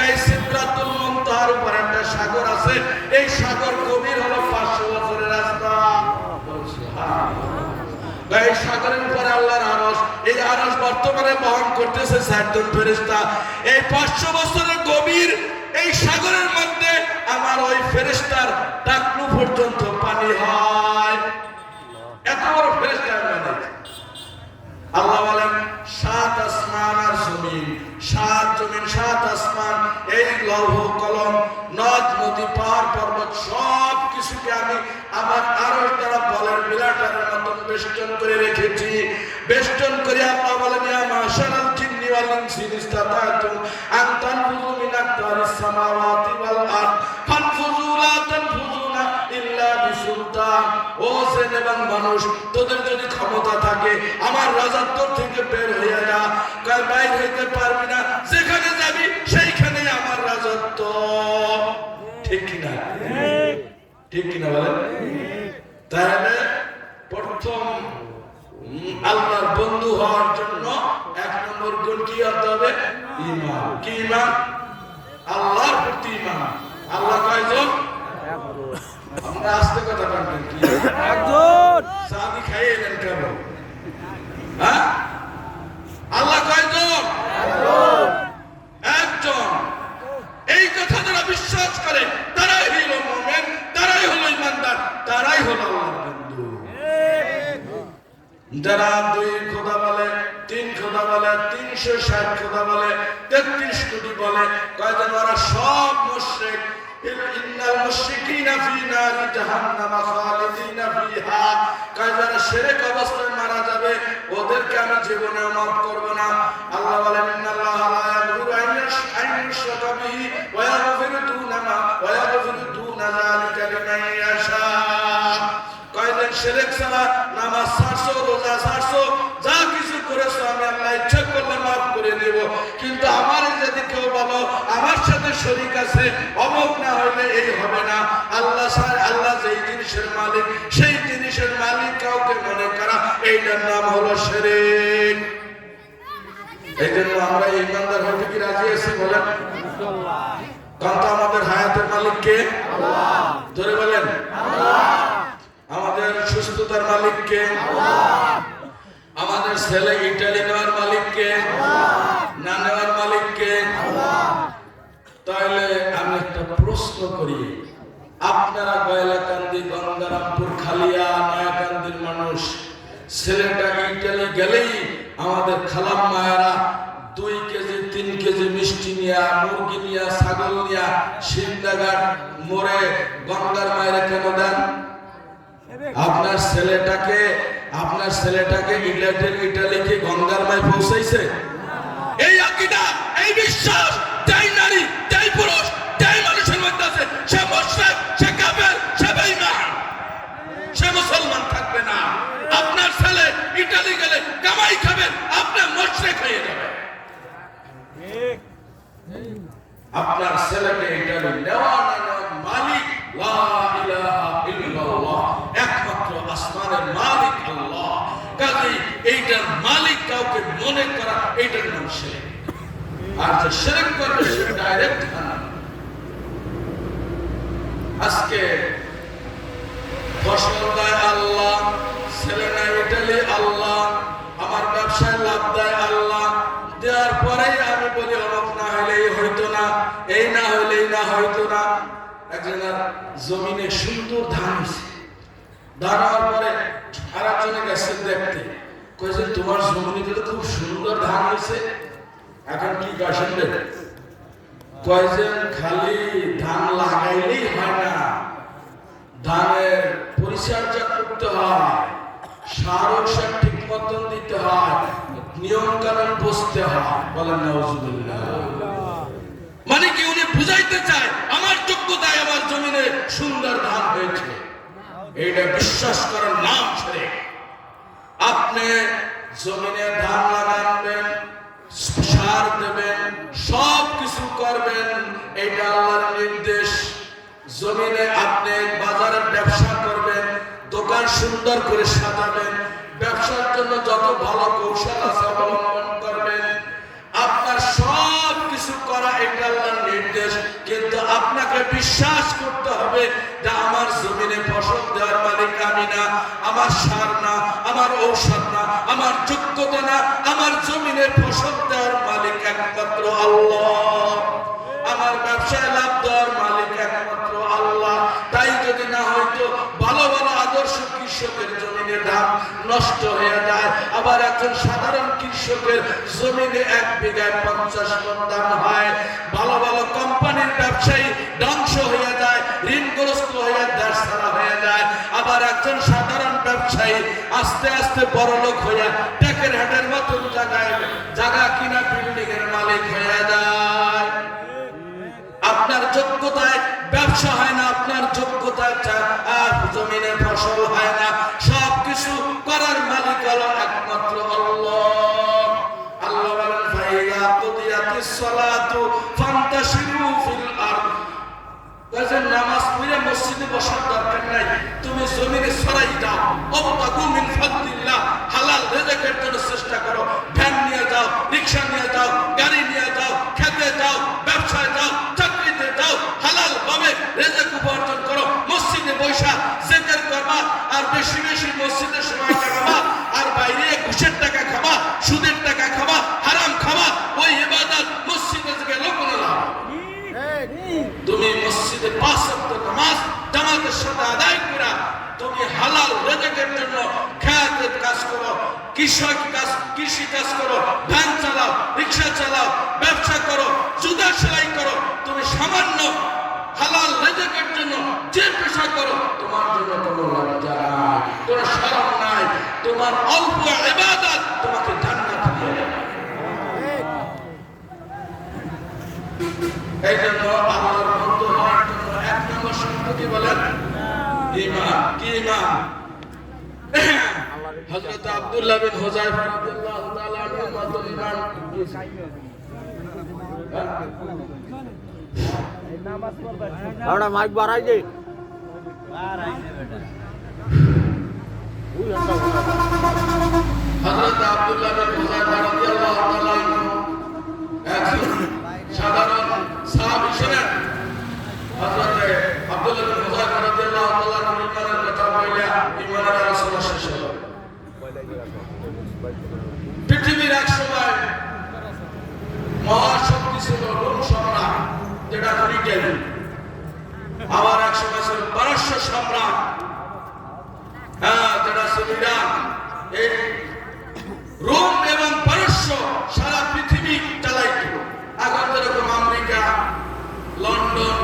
এই সিদরাতুল মুনতাহার উপরে একটা সাগর আছে। এই সাগর গভীর হলো 500 বছরের রাস্তা। এই সাগরের উপরে আল্লাহর আরশ। এই আরশ বর্তমানে বহন করতেছে 4 জন ফেরেশতা। এই 500 বছরের গভীর এই সাগরের মধ্যে আমার ওই ফেরেশতার টাকনু পর্যন্ত পানি হয়। এত বড় ফেরেশতা বানাইছে। আল্লাহ বলেন, 7 আসমান আর জমিন, 7 জমিন 7 আসমান, এই লৌহ কলম, নদ নদী পাহাড় পর্বত সব কিছুকে আমি আমার আরশ দ্বারা বলের বিলাটার মতন বেষ্টন করে রেখেছি। বেষ্টন করে আল্লাহ বলেন, ইয়া মাশারাল জিন্নি ওয়াল ইনসি ইসতাতাতুম আন তানফুযু মিন আকতারিস সামাওয়াতি ওয়াল আরদ ফানফুযু লা তানফুযুনা ইল্লা বিসুলতান। ও জিন এবং মানুষ, তোদের যদি ক্ষমতা থাকে আমার রাজত্ব থেকে বের হয়ে যা। কাল বাইর হইতে পারবি না, যেখানে যাবি সেইখানেই আমার রাজত্ব। ঠিক কিনা? ঠিক কিনা বলেন? তাহলে প্রথম আল্লাহর বন্ধু হওয়ার জন্য 1 নম্বর গুণ কি হতে হবে? ঈমান। কি ঈমান? আল্লাহর প্রতি ঈমান। আল্লাহ কয়জন? আমরা আস্তে কথা বলবেন কি? একজন। সাদি খাইলেন কেমন? হ্যাঁ? আল্লাহ কয়জন? একজন। একজন। এই কথা যারা বিশ্বাস করে তারাই হলো মুমিন, তারাই হলো ঈমানদার, তারাই হলো আল্লাহর বন্ধু। যারা 2 খোদা বলে, 3 খোদা বলে, 360 খোদা বলে, 33 কোটি বলে, কয়জন? ওরা সব মুশরিক। ইন্নাল মুশরিকিনা ফি নারি জাহান্নাম খালিদিনা ফিহা। যারা শিরক অবস্থায় মারা যাবে ওদেরকে আমি জীবনেও মাফ করব না। আল্লাহ বলেন, ইন্নাল্লাহা লা ইয়াগফিরু আন ইউশরাকা বিহি ওয়া ইয়াগফিরু দুনা যালিকা লিমান ইয়াশা। কয়জন শিরক ছাড়া নামাজ ছাড়ছো, রোজা ছাড়ছো, যা কিছু করেছো আমি আল্লাহ ইচ্ছা করলে মাফ করে দেব। কিন্তু আমার যদি কেউ বলো আমার সাথে শরীক আছে, অমুক না হইলে এই হবে না, আল্লাহ যেই জিনিসের মালিক সেই জিনিসের মালিক কাউকে মনে করা, এইটার নাম হলো শিরক। এই জন্য আমরা ঈমানদার হতে কি রাজি আছি বলেন? কারণ আমাদের হায়াতের মালিক কে? আল্লাহ। জোরে বলেন, আল্লাহ। আমাদের সুস্থতার মালিক কে? আল্লাহ। আমাদের ছেলে ইটালি নেওয়ার মালিক কে? না নেওয়ার মালিক কে? তাহলে আমি একটা প্রশ্ন করি, আপনারা গয়লাকান্দি, গঙ্গারামপুর, খালিয়া, নয়াকান্দির মানুষ, ছেলেটা ইটালি গেলেই আমাদের খালাম মায়েরা 2 কেজি 3 কেজি মিষ্টি নিয়া, মুরগি নিয়া, ছাগল নিয়া সিন্দাঘাট মোড়ে গঙ্গার মায়েরা কেন দেন? আপনার ছেলেটাকে ইটালিকে গঙ্গার মায় পৌঁছাইছে? এই আকীদা, এই বিশ্বাস যেই নারী, যেই পুরুষ, যেই মানুষের মধ্যে আছে, সে মুশরিক, সে কাফের, সে বেঈমান, সে মুসলমান থাকবে না। আপনার ছেলে ইটালি গেলে কামাই খাবেন, আপনি মুশরিক হয়ে যাবেন। আপনার ছেলেকে ইটালি নেওয়া না নেওয়া মালিক লা ইলাহা ইল্লাল্লাহ, একমাত্র আসমানের মালিক আল্লাহ। কাজেই এইটার মালিক কাউকে মনে করা, এইটার নাম শিরক। আর যে শিরক করবে সে ডাইরেক্ট হারাম। আজকে ফসল দেয় আল্লাহ, ছেলে নেয় ইটালি আল্লাহ, আমার ব্যবসায় লাভ দেয় আল্লাহ, দেওয়ার পরেই আমি বলি অমুক না হইলে এই হইতো না, এই না হইলে এই না হইতো না। একজনের জমিনে সুন্দর ধান হয়েছে, ধান হওয়ার পরে আর একজনে গেছেন দেখতে, কয়েছে তোমার জমিনে তো খুব সুন্দর ধান হয়েছে, এখন কি গাছেন দেবে? কয়েছেন খালি ধান লাগাইলেই হয় না, ধানের পরিচর্যা করতে হয়, সার ঔষধ ঠিক মতন দিতে হয়, নিয়ম কানুন বুঝতে হয়। বলেন নাউজুবিল্লাহ। মানে কি উনি বুঝাইতে চায় আমার যোগ্যতায় আমার জমিনে সুন্দর ধান হয়েছে, এইটা বিশ্বাস করার নাম শিরক। আপনি জমিনে ধান লাগাবেন, সার দেবেন, সব কিছু করবেন, এটা আল্লাহর নির্দেশ। জমিনে আপনি বাজারের ব্যবসা করবেন, দোকান সুন্দর করে সাজাবেন, ব্যবসার জন্য যত ভালো কৌশল আছে অবলম্বন করবেন, আপনার সব কিছু করা এটা আল্লাহর নির্দেশ। কিন্তু আপনাকে বিশ্বাস করতে হবে যে আমার জমিনে ফসল দেওয়ার মালিক আমি না, আমার সার না, আমার ঔষধ না, আমার যোগ্যতা না, আমার জমিনে ফসল দেওয়ার মালিক একমাত্র আল্লাহ, আমার ব্যবসায় লাভ দেওয়ার মালিক একমাত্র আল্লাহ। তাই যদি না হয়তো ভালো ভালো আদর্শ কৃষকের জমিনে ধান নষ্ট হয়ে যায়, আবার একজন সাধারণ কৃষকের জমিনে 1 বিঘায় 50 মণ ধান হয়, ভালো ভালো কোম্পানির ব্যবসায়ী ধ্বংস হয়ে যায়, ঋণগ্রস্ত হয়ে দেশ ছাড়া হয়ে যায়, আবার একজন সাধারণ ব্যবসায়ী আস্তে আস্তে বড়লোক হয়ে টেকের হাটের মতন জায়গা কিনা বিল্ডিং এর মালিক হয়ে যায়। আপনার যোগ্যতায় ব্যবসা হয় না, আপনার যোগ্যতায় জমিনে ফসল হয় না, সবকিছু করার মালিক হলো একমাত্র আল্লাহ। আল্লাহ বলেন ফাইযা কুদিয়াতিস সালাতু ফান্তাশিরু ফিল আরদ, কাজের নামাজ পড়ে মসজিদে বসার দরকার নাই, তুমি জমিনে ছড়াই দাও, ওয়াবতাগু মিন ফাদলিল্লাহ, হালাল রিজকের জন্য চেষ্টা করো, ভ্যান নিয়ে যাও, রিকশা নিয়ে যাও, গাড়ি নিয়ে যাও, খেতে যাও, ব্যবসায় যাও, চাকরিতে যাও, হালাল ভাবে রিজক উপার্জন করো, মসজিদে বসা জিকির করবা, আর বেশি বেশি মসজিদে সময় কাটাবা, আর বাইরে ঘুষের টাকা খাবা, সুদের টাকা খাবা, হারাম খাবা, ওই ইবাদত মসজিদে গেলে কোনো লাভ নেই। তুমি মসজিদে 5 ওয়াক্ত নামাজ জামাতের সাথে আদায় করা, তুমি হালাল রিজকের জন্য খেয়াতের কাজ করো, কৃষি কাজ করো, ভ্যান চালাও, রিকশা চালাও, ব্যবসা করো, জুতা সেলাই করো, তুমি সামান্য হালাল রিজকের জন্য যে পেশা করো, তোমার জন্য কোনো লজ্জা নাই, কোনো শরম নাই, তোমার অল্প ইবাদত তোমাকে জান্নাত দিয়ে দেবে। এই জন্য আল্লাহর বন্ধু হওয়ার জন্য 1 নম্বর শর্ত কি বলেন? ঈমান। কি ঈমান? হযরত আব্দুল্লাহ বিন হুযায়ফা রাদিয়াল্লাহু তাআলা আনহু মত ঈমান। আমরা মাইক বাড়াই দে। হযরত আব্দুল্লাহ বিন হুযায়ফা রাদিয়াল্লাহু তাআলা আনহু একজন সাধারণ সাহাবী ছিলেন। হযরত আব্দুল্লাহ বিন হুযায়ফা রাদিয়াল্লাহু তাআলা আনহু ইমানের কথা বললেন, ইমানের আলোচনা শেষ হলো। পৃথিবীর এক সময় মহাশক্তি ছিল রোম সম্রাট, যেটা ব্রিটেন। আবার এক সময় ছিল পারস্য সম্রাট, যেটা ছিল ইরান। এই রোম এবং পারস্য সারা পৃথিবী চালাইত। এখন যেরকম আমেরিকা, লন্ডন,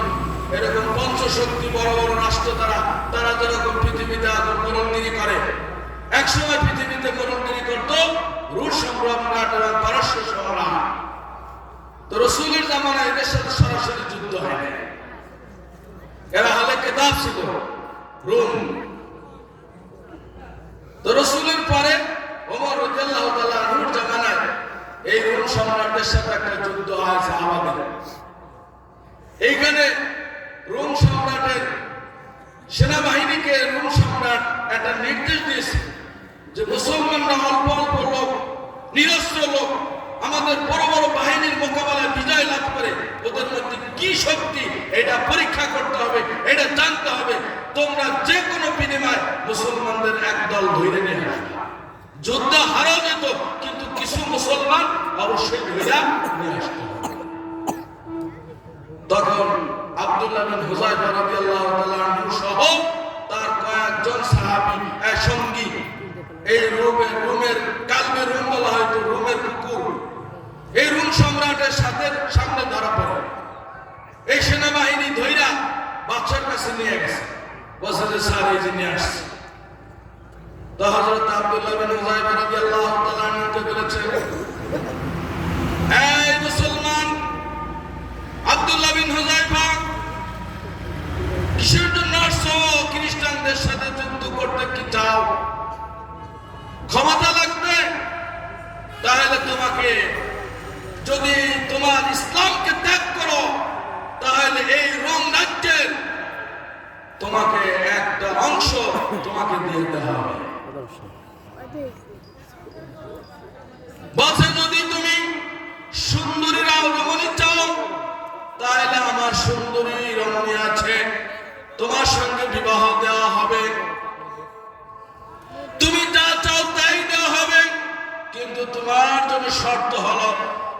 এরকম পঞ্চশক্তি বড় বড় রাষ্ট্র, তারা যেরকম পৃথিবীতে এখন গোলন্দারি করে, একসময় পৃথিবীতে গোলন্দারি করত রুশ সম্রাট এবং পারস্য সম্রাট। তো রাসূলের জামানায় এদের সাথে সরাসরি যুদ্ধ হয়। এরা হলে কেতাব ছিল রোম। তো রাসূলের পরে ওমর রাদিয়াল্লাহু তাআলা আনহুর জামানায় এই রোম সম্রাটদের সাথে একটা যুদ্ধ হয় সাহাবাদের। এইখানে রোম সম্রাটের সেনাবাহিনীকে রোম সম্রাট একটা নির্দেশ দিয়েছে যে মুসলমানরা অল্প অল্প লোক, নিরস্ত্র লোক আমাদের বড় বড় বাহিনীর মোকাবেলায় বিজয় লাভ করে, ওদের মধ্যে কি শক্তি এটা পরীক্ষা করতে হবে, এটা জানতে হবে। তোমরা যে কোনো বিনিময়ে মুসলমানদের একদল ধরে নিয়ে আসবে। যুদ্ধ হারাও যেত, কিন্তু কিছু মুসলমান অবশ্যই ধরে নিয়ে আসতে হবে। তখন আব্দুল্লাহ বিন হুযায়ফা রাদিয়াল্লাহু তাআলা আনহু সহ তার কয়েকজন সাহাবী সঙ্গী এই রোমের কালবে রোম বলা হয়তো রোমের কুকুর, এই রোম সম্রাটের সামনে ধরা পড়ে। এই সেনাবাহিনী ধইরা বাদশার কাছে নিয়ে গেছে, বলছে যে স্যার এই যে নিয়ে আসছে। তো হযরত আব্দুল্লাহ বিন হুযায়ফা রাদিয়াল্লাহু তাআলা আনহুকে বলেছে, এই মুসলমান আব্দুল্লাহ বিন হুযায়ফা, কিসের জন্য আসছো? খ্রিস্টানদের সাথে যুদ্ধ করতে কি চাও? ক্ষমতা লাগবে? তাহলে তোমাকে, যদি তোমার ইসলামকে ত্যাগ করো, তাহলে এই রোম রাজ্যের তোমাকে একটা অংশ তোমাকে দিয়ে দিতে হবে। বলছে যদি তুমি সুন্দরী রমণী চাও, তাহলে আমার সুন্দরী রমণী আছে, তোমার সঙ্গে বিবাহ দেওয়া হবে। তুমি যা চাও তাই দেওয়া হবে, কিন্তু তোমার জন্য শর্ত হলো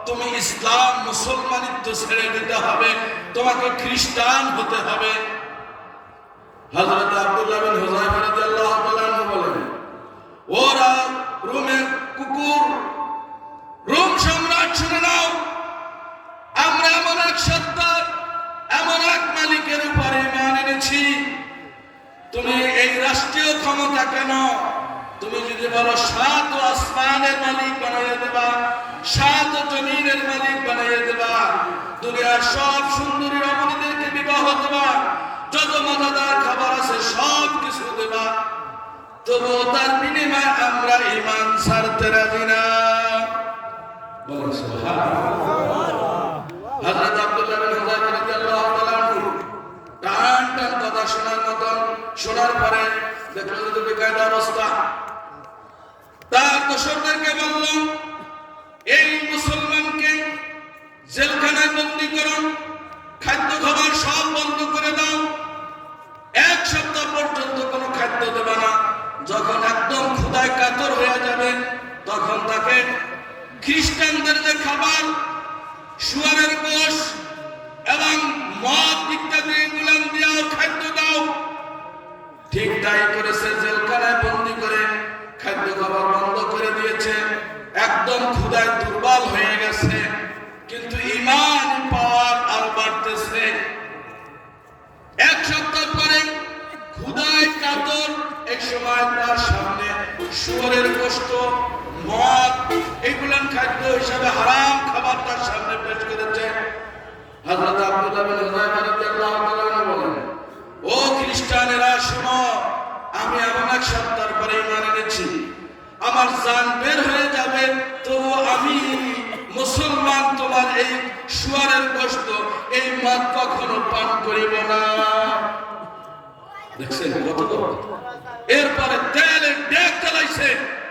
তুমি ইসলাম মুসলমানিত্ব ছেড়ে দিতে হবে, তোমাকে খ্রিস্টান হতে হবে। হযরত আব্দুল্লাহ বিন হুযায়ফা রাদিয়াল্লাহু তাআলা আনহু বলেন, ওরা রোমের কুকুর, রোম সম্রাট শুনে নাও, আমরা এমন এক সত্তার, এমন এক মালিকের উপরে ঈমান এনেছি। তুমি এই রাষ্ট্রীয় ক্ষমতা কেন, তুমি যদি বলো 7 আসমানের মালিক বানাইয়ে দেবা, 7 জমিনের মালিক বানাইয়ে দেবা, দুনিয়ার সব সুন্দরী রমণীদেরকে বিবাহ দেবা, যত মজাদার খাবার আছে সব কিছু দেবা, তবু তার বিনিময়ে আমরা ঈমান ছাড়তে রাজি না। বলেন সুবহানাল্লাহ। হযরত আব্দুল্লাহ বিন হুযায়ফা রাদিয়াল্লাহু তাআলা আনহু টান টান কথা শোনার পরে দেখলো যে বেকায়দা অবস্থা। তার দোসরদেরকে বলল, এই মুসলমানকে জেলখানায় বন্দী করুন, খাদ্য খাবার সব বন্ধ করে দাও, 1 সপ্তাহ পর্যন্ত কোনো খাদ্য দেবে না। যখন একদম ক্ষুধায় কাতর হয়ে যাবে, তখন তাকে খ্রিস্টানদের যে খাবার, শুয়ারের গোশ এবং মদ ইত্যাদি এগুলো দিয়েও খাদ্য দাও। ঠিক তাই করেছে, জেলখানায় বন্দী করে খাদ্য খাবার বন্ধ করে দিয়েছে। একদম ক্ষুধায় দুর্বল হয়ে গেছে, কিন্তু ঈমান পাওয়ার আর বাড়তেছে। 1 সপ্তাহ পরে ক্ষুধায় কাতর, এক সময় তার সামনে শুয়ারের গোশত, মদ এগুলান খাদ্য হিসাবে হারাম খাবার তার সামনে পেশ করেছে। হযরত আব্দুল্লাহ বিন হুযায়ফা রাদিয়াল্লাহু তাআলা বলেন, ও খ্রিস্টানেরা শোনো, আমি এমন এক সত্তার পরে ঈমান এনেছি, আমার জান বের হয়ে যাবে, তো আমি মুসলমান তোমার এই শুয়ারের গোশত, এই মদ কখনো পান করিব না। দেখছেন কত বড়। এরপরে তেলের ডেক চালাইছে,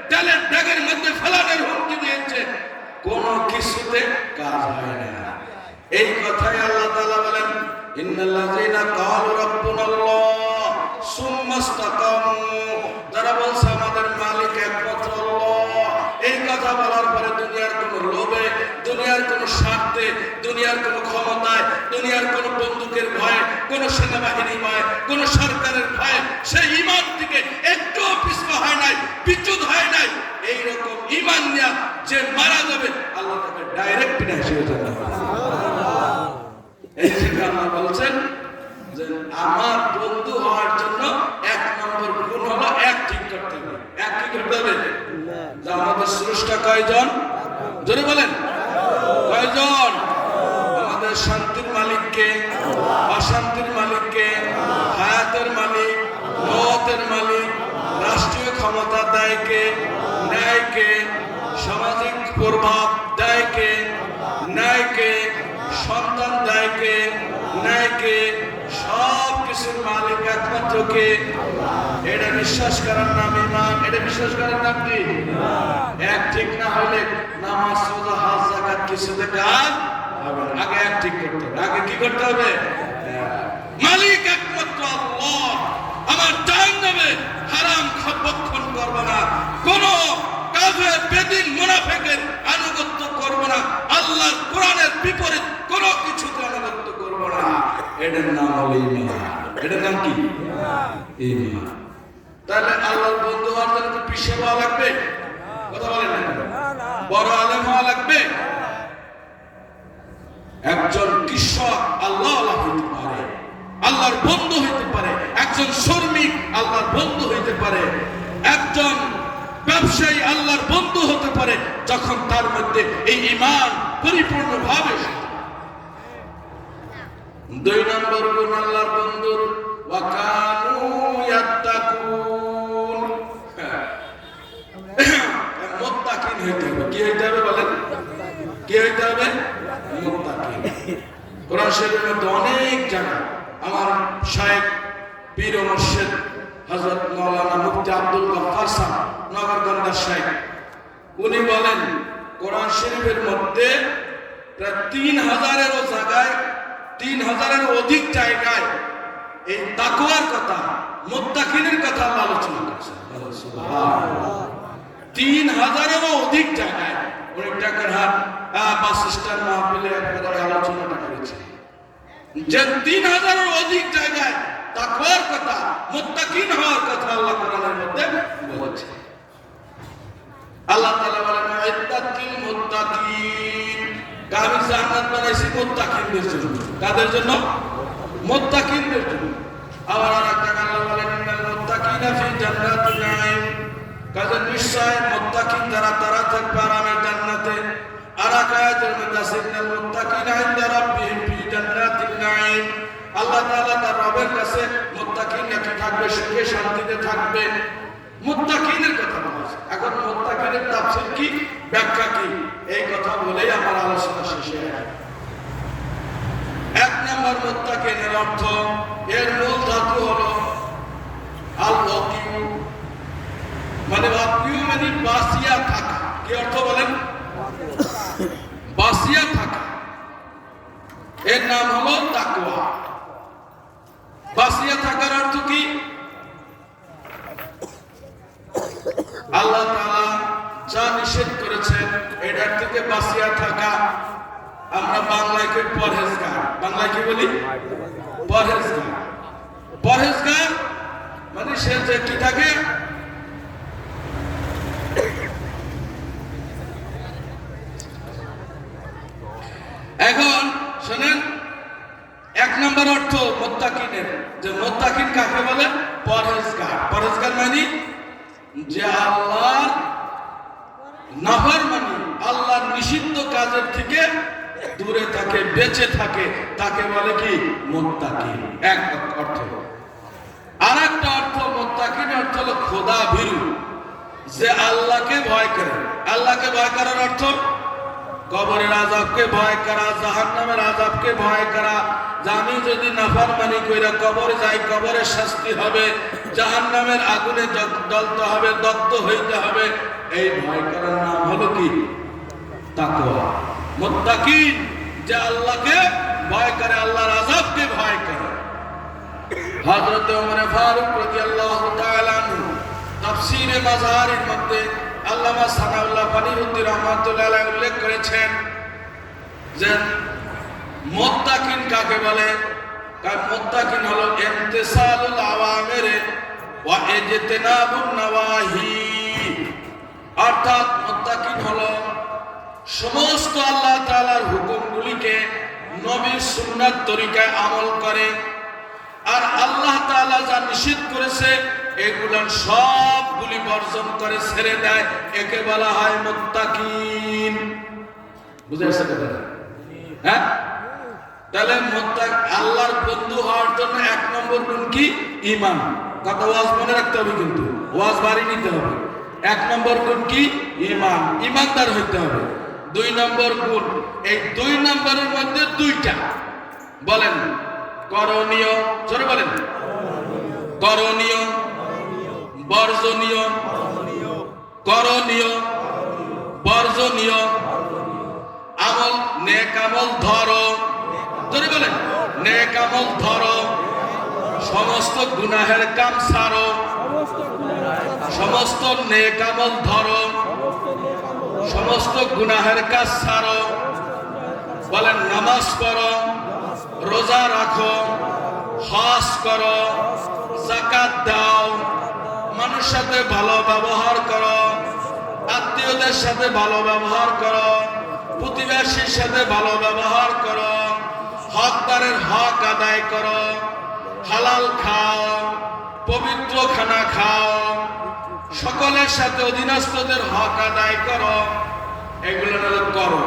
তেলের ডেকের মধ্যে ফেলানোর হুমকি দিয়েছে, কোনো কিছুতে কাজ হয় না। এই কথাই আল্লাহ তাআলা বলেন, ইন্নাল্লাযীনা ক্বালু রাব্বুনাল্লাহ সুম্মাস্তাকামু, যারা বলছে আমাদের মালিক একমাত্র আল্লাহ, এই কথা বলার পরে দুনিয়ার কোনো লোভে, দুনিয়ার কোনো স্বার্থে, দুনিয়ার কোনো ক্ষমতায়, দুনিয়ার কোনো বন্দুকের ভয়ে, কোনো সেনাবাহিনীর ভয়ে, কোনো সরকারের ভয়ে সেই ঈমান থেকে একটুও পিছপা হয় নাই, বিচ্যুত হয় নাই। এইরকম ঈমান নিয়ে যে মারা যাবে আল্লাহ তাকে ডাইরেক্ট ফিনান্সিয়াল জান্নাত। এই যে আল্লাহ বলছেন যে আমার বন্ধু হওয়ার জন্য এক নম্বর গুণ হলো এক ঠিক করতে হবে। এক কি করতে হবে? যে আমাদের স্রষ্টা কয়জন? জোরে বলেন, কয়জন? আমাদের শান্তির মালিককে, অশান্তির মালিককে, হায়াতের মালিক, মওতের মালিক, রাষ্ট্রীয় ক্ষমতা দেয়কে, ন্যায়কে, সামাজিক প্রভাব দেয়কে, ন্যায়কে, সন্তান দেয়কে, ন্যায়কে, সব কিছুর মালিক একমাত্র কে? এটা বিশ্বাস করার নাম ঈমান। এটা বিশ্বাস করার নাম কি? এক ঠিক না হলে নামাজ, রোজা, হজ, যাকাত কিছুতে কাজ হবে না। আগে এক ঠিক করতে হবে। আগে কি করতে হবে? মালিক একমাত্র আল্লাহ। আমার জাহান্নামে হারাম ভক্ষণ করব না, কোন কাফের, বেদিন, মুনাফিকের আনুগত্য করব না, আল্লাহর কোরআনের বিপরীত কোন কিছুতে আনুগত্য করব না। এটার নাম হলো ঈমান। এটার নাম কি? ঈমান। তাহলে আল্লাহর বন্ধু হওয়ার জন্য তো পিছে হওয়া লাগবে, কথা বলেন না? বড় আলেম হওয়া লাগবে। একজন কৃষক আল্লাহ হইতে পারে, আল্লাহর বন্ধু হইতে পারে। একজন শ্রমিক আল্লাহর বন্ধু হইতে পারে। একজন ব্যবসায়ী আল্লাহর বন্ধু হতে পারে যখন তার মধ্যে এই ঈমান পরিপূর্ণভাবে। দুই নম্বর গুণ আল্লাহর বন্ধুর, ওয়া কানু ইয়াত্তাকুন। মুত্তাকিন হইতে হবে। কি হইতে হবে বলেন? কি হইতে হবে? মুত্তাকিন। কোরআন শরীফের মধ্যে অনেক জায়গা আমার শায়েখ পীর ও মুর্শিদ হযরত মাওলানা মুফতি আব্দুল গফফার সাহেব নগরগঞ্জের শায়েখ, উনি বলেন কোরআন শরীফের মধ্যে প্রায় 3000-এরও জায়গায়, 3000-এরও অধিক জায়গায় এই তাকওয়ার কথা, মুত্তাকিনের কথা আলোচনা করেছেন। সুবহানাল্লাহ। 3000-এরও অধিক জায়গায় উনি টাকারহাট বাস স্ট্যান্ড মাহফিলে একবার আলোচনাটা করেছেন যে 3000-এরও অধিক জায়গায় তাকওয়ার কথা, মুত্তাকিন হওয়ার কথা আল্লাহ কোরআনের মধ্যে বলেছেন। আল্লাহ তাআলা বলেন ইত্তাকিল মুত্তাকিন, আমি জান্নাত বানাইছি মুত্তাকিনদের জন্য। কাদের জন্য? মুত্তাকিনদের জন্য। আবার আরেকটা আল্লাহ বলেন ইন্নাল মুত্তাকিনা ফি জান্নাতিন নাঈম, কাজে নিশ্চয় মুত্তাকিন যারা তারা থাকবে আরামের জান্নাতে। আর এক আয়াতের মধ্যে আছে ইন্নাল মুত্তাকিনা ইনদা রাব্বিহিম ফি জান্নাতিন নাঈম, আল্লাহ তাআলা তার রবের কাছে মুত্তাকিন নাকি থাকবে, সুখে শান্তিতে থাকবে। মুত্তাকিনের কথা বলছে। এখন মুত্তাকিনের তাফসীর কি, ব্যাখ্যা কি, এই কথা বলেই আমার আলোচনা শেষ হয়ে গেল। এক নম্বর মুত্তাকিনের অর্থ, এর মূল ধাতু হলো আল ওয়াকিউ, মানে ওয়াকিউ মানে বাসিয়া থাকা। কি অর্থ বলেন? বাসিয়া থাকা। এর নাম হলো তাকওয়া। বাসিয়া থাকার অর্থ কি? আল্লাহ তাআলা যা নিষেধ করেছেন এটার থেকে বাসিয়া থাকা। আমরা বাংলায় কই পরহেজগার। বাংলায় কি বলি? পরহেজগার। পরহেজগার মানে সে যে কি থাকে, এখন শুনেন, এক নম্বর অর্থ মুত্তাকিনের, যে মুত্তাকিন কাকে বলে? পরহেজগার। পরহেজগার মানে যে আল্লাহর নাফরমানি, আল্লাহর নিষিদ্ধ কাজের থেকে দূরে থাকে, বেঁচে থাকে, তাকে বলে কি? মুত্তাকিন। এক অর্থ। আর একটা অর্থ মুত্তাকিন অর্থ হলো খোদা ভীরু, যে আল্লাহকে ভয় করে। আল্লাহকে ভয় করার অর্থ কবরের আযাবকে ভয় করা, জাহান্নামের আযাবকে ভয় করা, যে আমি যদি নাফরমানি কইরা কবরে যাই কবরের শাস্তি হবে, জাহান্নামের আগুনে জ্বলতে হবে, দগ্ধ হইতে হবে। এই ভয় করার নাম হলো কি? তাকওয়া। মুত্তাকিন যে আল্লাহকে ভয় করে, আল্লাহর আযাবকে ভয় করে। হযরত ওমর ফারুক রাদিয়াল্লাহু তাআলা আনহু তাফসীরে মাযহারের মধ্যে আল্লামা সানাউল্লাহ ফারিউদ্দি রাহমাতুল্লাহ আলাইহি উল্লেখ করেছেন যে মুত্তাকিন কাকে বলে? কারণ মুত্তাকিন হলো ইমতিসালুল আওয়ামির ওয়া ইজতিনাবুন নওয়াহি। অর্থাৎ মুত্তাকিন হলো সমস্ত আল্লাহ তাআলার হুকুমগুলিকে নবীর সুন্নাত তরিকায় আমল করে, আর আল্লাহ তাআলা যা নিষেধ করেছে এগুলো সবগুলি বর্জন করে ছেড়ে দেয়, একে বলা হয় মুত্তাকিন। বুঝে আসছে কথা? হ্যাঁ, তাহলে আল্লাহর বন্ধু হওয়ার জন্য 1 নম্বর গুণ কি? ঈমান। কথা ওয়াজ মনে রাখতে হবে, কিন্তু ওয়াজ বাড়ি নিতে হবে। 1 নম্বর গুণ কি? ঈমান, ঈমানদার হইতে হবে। 2 নম্বর গুণ, এই 2 নম্বরের মধ্যে 2টা বলেন করণীয়, জোরে বলেন করণীয়, বর্জনীয়, করণীয়, বর্জনীয়। আমল, নেক আমল ধরো, জোরে বলেন নেক আমল ধরো, সমস্ত গুনাহের কাম ছাড়ো, সমস্ত নেক আমল ধরো, সমস্ত গুনাহের কাজ ছাড়ো। বলেন নামাজ পড়ো, রোজা রাখো, হজ করো, যাকাত দাও, মানুষের সাথে ভালো ব্যবহার করো, আত্মীয়দের সাথে ভালো ব্যবহার করো, প্রতিবেশীর সাথে ভালো ব্যবহার করো, হকদারের হক আদায় করো, হালাল খাও, পবিত্র খানা খাও, সকলের সাথে অধীনস্থদের হক আদায় করো। এগুলো করো।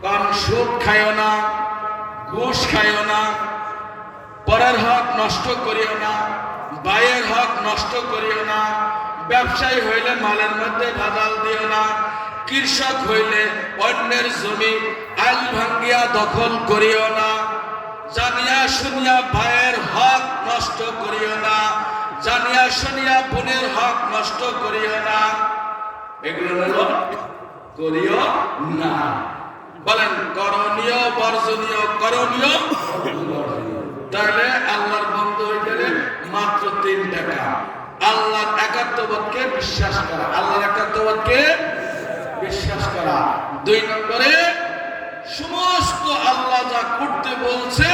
কারণ সুদ খাইও না, ঘুষ খাইও না, পরের হক নষ্ট করিও না, ভাইয়ের হক নষ্ট করিও না, ব্যবসায়ী হইলে মালের মধ্যে ভেজাল দিও না, কৃষক হইলে অন্যের জমি আইল ভাঙ্গিয়া দখল করিও না, জানিয়া শুনিয়া ভাইয়ের হক নষ্ট করিও না, জানিয়া শুনিয়া বোনের হক নষ্ট করিও না। এগুলো হলো করিও না। বলেন করণীয়, বর্জনীয়, করণীয়। তাহলে আল্লাহর বন্ধু হইতে মাত্র 3টা কাজ। আল্লাহর একাত্মবোধকে বিশ্বাস করা, আল্লাহর একাত্মবোধকে বিশ্বাস করা। 2 নম্বরে সমস্ত আল্লাহ যা করতে বলছে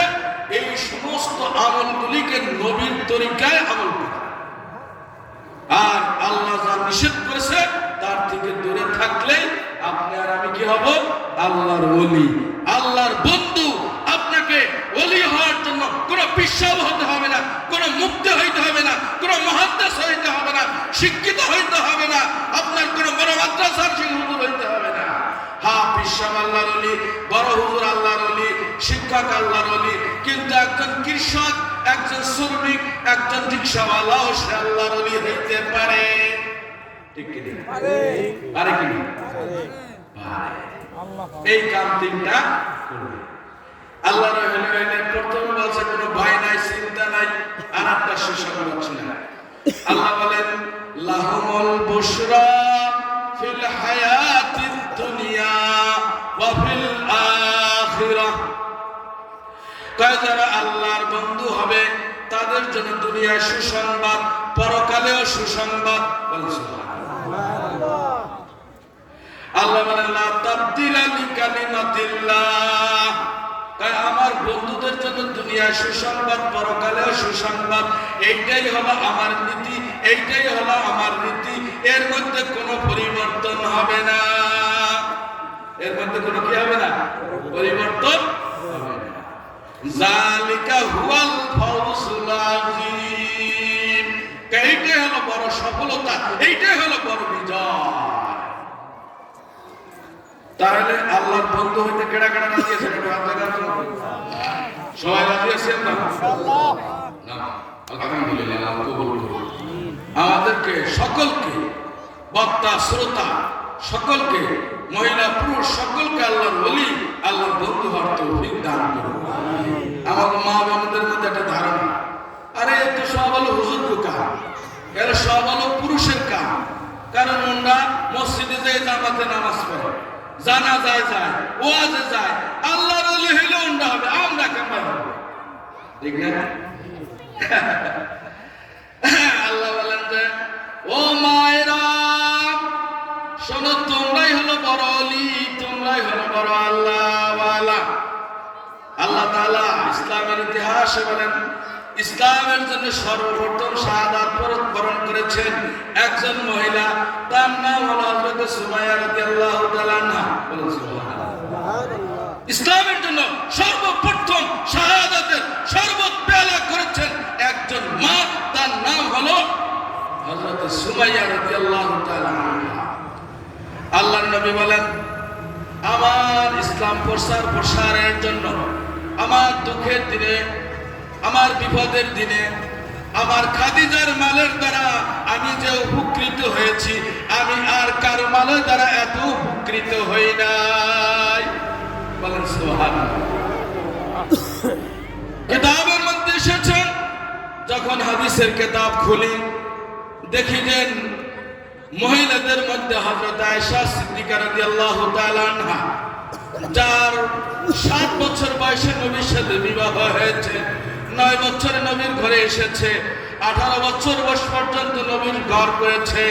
এই সমস্ত আমলগুলিকে নবীর তরিকায় আমল করা, আর আল্লাহ যা নিষেধ করেছে তার থেকে দূরে থাকলেই আপনি আর আমি কি হব? আল্লাহর ওলি, আল্লাহর বন্ধু। আপনাকে ওলি হওয়ার জন্য কোনো পিশাব হতে হবে না, কোনো মুক্তি হইতে হবে না, কোনো মুহাদ্দিস হইতে হবে না, শিক্ষিত হইতে হবে না, আপনার কোনো বড় মাদ্রাসার হুজুর হইতে হবে না। হ্যাঁ, পিশাব আল্লাহর ওলি, বড় হুজুর আল্লাহর ওলি, শিক্ষক আল্লাহর ওলি, কিন্তু একজন কৃষক, একজন শ্রমিক, একজন রিকশাওয়ালাও সে আল্লাহর ওলি হইতে পারে। ঠিক কি না? পারে কি না? এই কাম 3টা করবে। আল্লাহ প্রথম বলছে কোনো ভয় নাই, চিন্তা নাই, আর একটা সুসংবাদ শুনে। আল্লাহ বলেন লাহুমুল বুশরা ফিল হায়াতিদ দুনিয়া ওয়া ফিল আখিরাহ। কয় যারা আল্লাহর বন্ধু হবে তাদের জন্য দুনিয়ায় সুসংবাদ, পরকালেও সুসংবাদ। আল্লাহ বলেন লা তাবদিলা লিকালিমাতিল্লাহ। তাই আমার বন্ধুদের জন্য দুনিয়ায় সুসংবাদ, পরকালেও সুসংবাদ। এইটাই হলো আমার নীতি, এইটাই হলো আমার নীতি। এর মধ্যে কোনো পরিবর্তন হবে না, এর মধ্যে কোনো কি হবে না? পরিবর্তন হবে না। যালিকা হুয়াল ফাউজুল আযীম। এইটাই হলো বড় সফলতা, এইটাই হলো বড় বিজয়। তাহলে আল্লাহর বন্ধু হইতে কেডা কেডা রাজি আছেন? সবাই রাজি আছেন না? আলহামদুলিল্লাহ, আল্লাহ কবুল করুন। আমাদেরকে সকলকে, বক্তা শ্রোতা সকলকে, মহিলা পুরুষ সকলকে আল্লাহর ওলি, আল্লাহর বন্ধু হওয়ার তৌফিক দান করুন। আমাদের মা বোনদের মধ্যে একটা ধারণা, আরে এত সব হলো হুজুর কাম, এরা সব হলো পুরুষের কাম। কারণ ওরা মসজিদে যায়, জামাতে নামাজ পড়ে, জানাজায় যায়, ওয়াজে যায়, আল্লাহর ওলি হইলে ওরা হবে, আমরা কেমন হবে? ঠিক না? আল্লাহ বলেন যে ও মায়েরা শোনো, তোমরাই হলো বড় অলি, তোমরাই হলো বড় আল্লাহওয়ালা। আল্লাহ তাআলা ইসলামের ইতিহাসে বলেন ইসলামের জন্য সর্বপ্রথম শাহাদাত বরণ করেছেন একজন মহিলা, তার নাম হলো হযরত সুমাইয়া রাদিয়াল্লাহু তাআলা আনহা। বলুন সুবহানাল্লাহ। ইসলামের জন্য সর্বপ্রথম শাহাদাতের শরবত পেয়ালা করেছেন একজন মা, তার নাম হলো হযরত সুমাইয়া রাদিয়াল্লাহু তাআলা আনহা। আল্লাহর নবী বলেন আমার ইসলাম প্রসারের জন্য আমার দুঃখের দিনে, আমার বিপদের দিনে, আমার খাদিজার মালের দ্বারা আমি যে উপকৃত হয়েছি, আমি আর কারো মালের দ্বারা এত উপকৃত হই নাই। বলেন সুবহানাল্লাহ। কিতাবের মধ্যে এসেছে, যখন হাদিসের কিতাব খুলি দেখি যে মহিলাদের মধ্যে হযরত আয়েশা সিদ্দিকা রাদিয়াল্লাহু তাআলা আনহা, যার 7 বছর বয়সে নবীর সাথে বিবাহ হয়েছে, 9 বছরে নবীর ঘরে এসেছে, 18 বছর বয়স পর্যন্ত নবীর ঘর করেছে।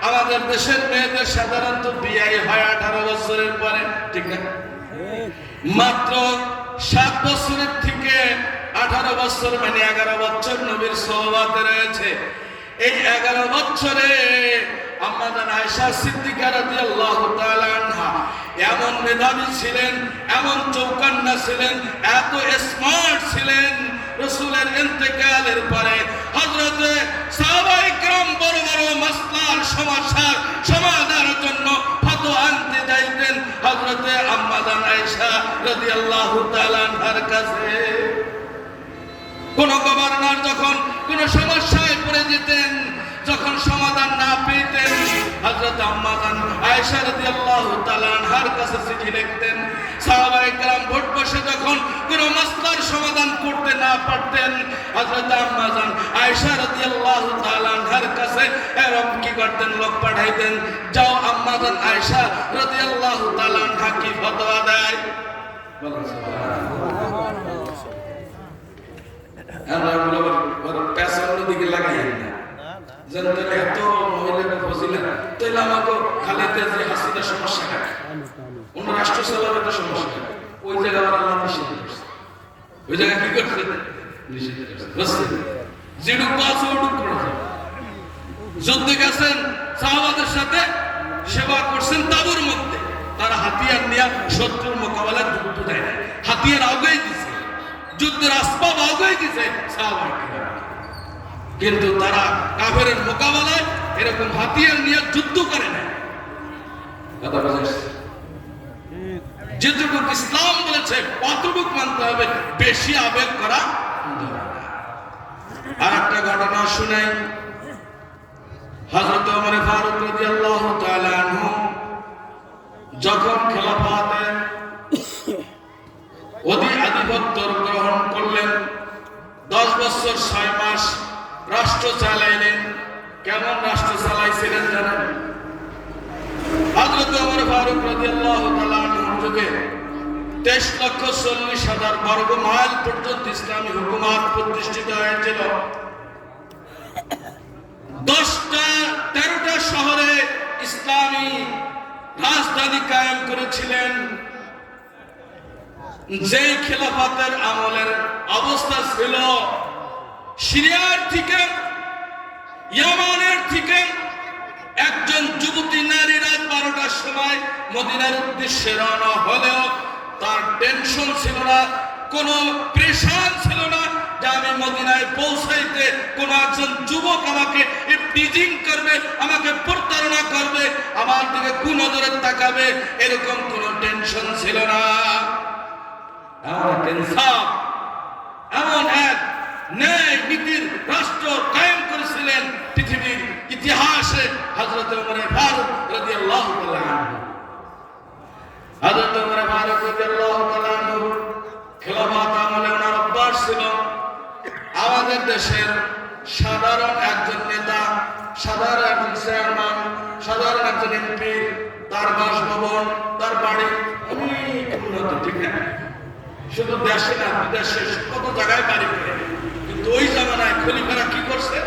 আমাদের দেশের মেয়েদের সাধারণত বিয়ে হয় 18 বছরের পরে, ঠিক না? মাত্র 7 বছরের থেকে 18 বছর মানে 11 বছর নবীর সোহবতে রয়েছে। এই 11 বছরে আম্মা জান আয়েশা সিদ্দিকা রাদিয়াল্লাহু তাআলা আনহা এমন মেধাবী ছিলেন, এমন চৌকান্না ছিলেন, এত স্মার্ট ছিলেন, রাসূলের ইন্তেকালের পরে হযরতে সাহাবায়ে কেরাম বড় বড় মাসলার সমস্যার সমাধানের জন্য ফতোয়া আনতে যাইতেন হযরতে আম্মা জান আয়েশা রাদিয়াল্লাহু তাআলা আনহার কাছে। কোন গভর্নর যখন কোন সমস্যায় পড়ে যেতেন, যখন সমাধান না পেতেন, হযরত আম্মা জান আয়েশা রাদিয়াল্লাহু তাআলা আনহার কাছে চিঠি লিখতেন। সাহাবায়ে কেরাম ভোট বসে যখন কোন মাসলার সমাধান করতে না পারতেন, হযরত আম্মা জান আয়েশা রাদিয়াল্লাহু তাআলা আনহার কাছে এরকম কি করতেন, লোক পাঠাইতেন, যাও আম্মা জান আয়েশা রাদিয়াল্লাহু তাআলা আনহা কি ফতোয়া দেয়। বলেন সুবহানাল্লাহ। আমরা বড় পেছনের দিকে লাগাই না, জানতে এত মহিলাকে ফজিলেন, তাহলে আমাকে খালেদা যে হাসিনা সমস্যা কাটে, অন্য রাষ্ট্র চালাবার একটা সমস্যা কাটে, ওই জায়গায় আল্লাহ নিষেধ করছে। ওই জায়গায় কি করছে? নিষেধ করছে। বুঝছেন? যেটুক আছে ওটুক করেছে। যুদ্ধে গেছেন, সাহাবাদের সাথে সেবা করছেন তাবুর মধ্যে, তারা হাতিয়ার নিয়ে শত্রুর মোকাবেলায় যুদ্ধ দেয় না, হাতিয়ার আগেই দিছে, যুদ্ধের আসবাব আগেই দিছে সাহাবায়ে কেরাম, কিন্তু তারা কাফেরের মোকাবেলায় এরকম হাতিয়ার নিয়ে যুদ্ধ করে না। কথা বুঝেছেন? যেটুকু ইসলাম বলেছে অতটুকু মানতে হবে, বেশি আবেগ করা যাবে না। আর একটা ঘটনা শুনাই। হযরত ওমর ফারুক রাদিয়াল্লাহু তাআলা আনহু যখন খেলাফতের আধিপত্য গ্রহণ করলেন, 10 বছর 6 মাস রাষ্ট্র চালাইলেন। কেমন রাষ্ট্র চালাইছিলেন জানেন? হযরত ওমর ফারুক রাদিয়াল্লাহু তাআলা আনহুর যুগে 23,40,000 বর্গ মাইল পর্যন্ত ইসলামী হুকুমত প্রতিষ্ঠিত হয়েছিল। 13টা শহরে ইসলামী রাজধানী কায়েম করেছিলেন। যেই খেলাফতের আমলের অবস্থা ছিল, সিরিয়ার থেকে, ইয়ামানের থেকে একজন যুবতী নারী রাত 12টার সময় মদিনার উদ্দেশ্যে রওনা হলেও তার টেনশন ছিল না, কোনো প্রেশার ছিল না যে আমি মদিনায় পৌঁছাইতে কোন একজন যুবক আমাকে টিজিং করবে, আমাকে প্রতারণা করবে, আমার দিকে কুনজরে তাকাবে, এরকম কোনো টেনশন ছিল না। এমন এক ন্যায় নীতির রাষ্ট্র কায়েম করেছিলেন পৃথিবীর ইতিহাসে হযরত ওমর ফারুক রাদিয়াল্লাহু তাআলা আনহু। হযরত ওমর ফারুক রাদিয়াল্লাহু তাআলা আনহু খেলাফত আমলে ওনার অভ্যাস ছিল আমাদের দেশের সাধারণ একজন নেতা, সাধারণ একজন চেয়ারম্যান, সাধারণ একজন এমপি, তার বাসভবন, তার বাড়ি অনেক উন্নত, ঠিক না? শুধু দেশে না, বিদেশে কত জায়গায় বাড়ি করে, কিন্তু কিন্তু ওই জামানায় খলিফারা কি করছে?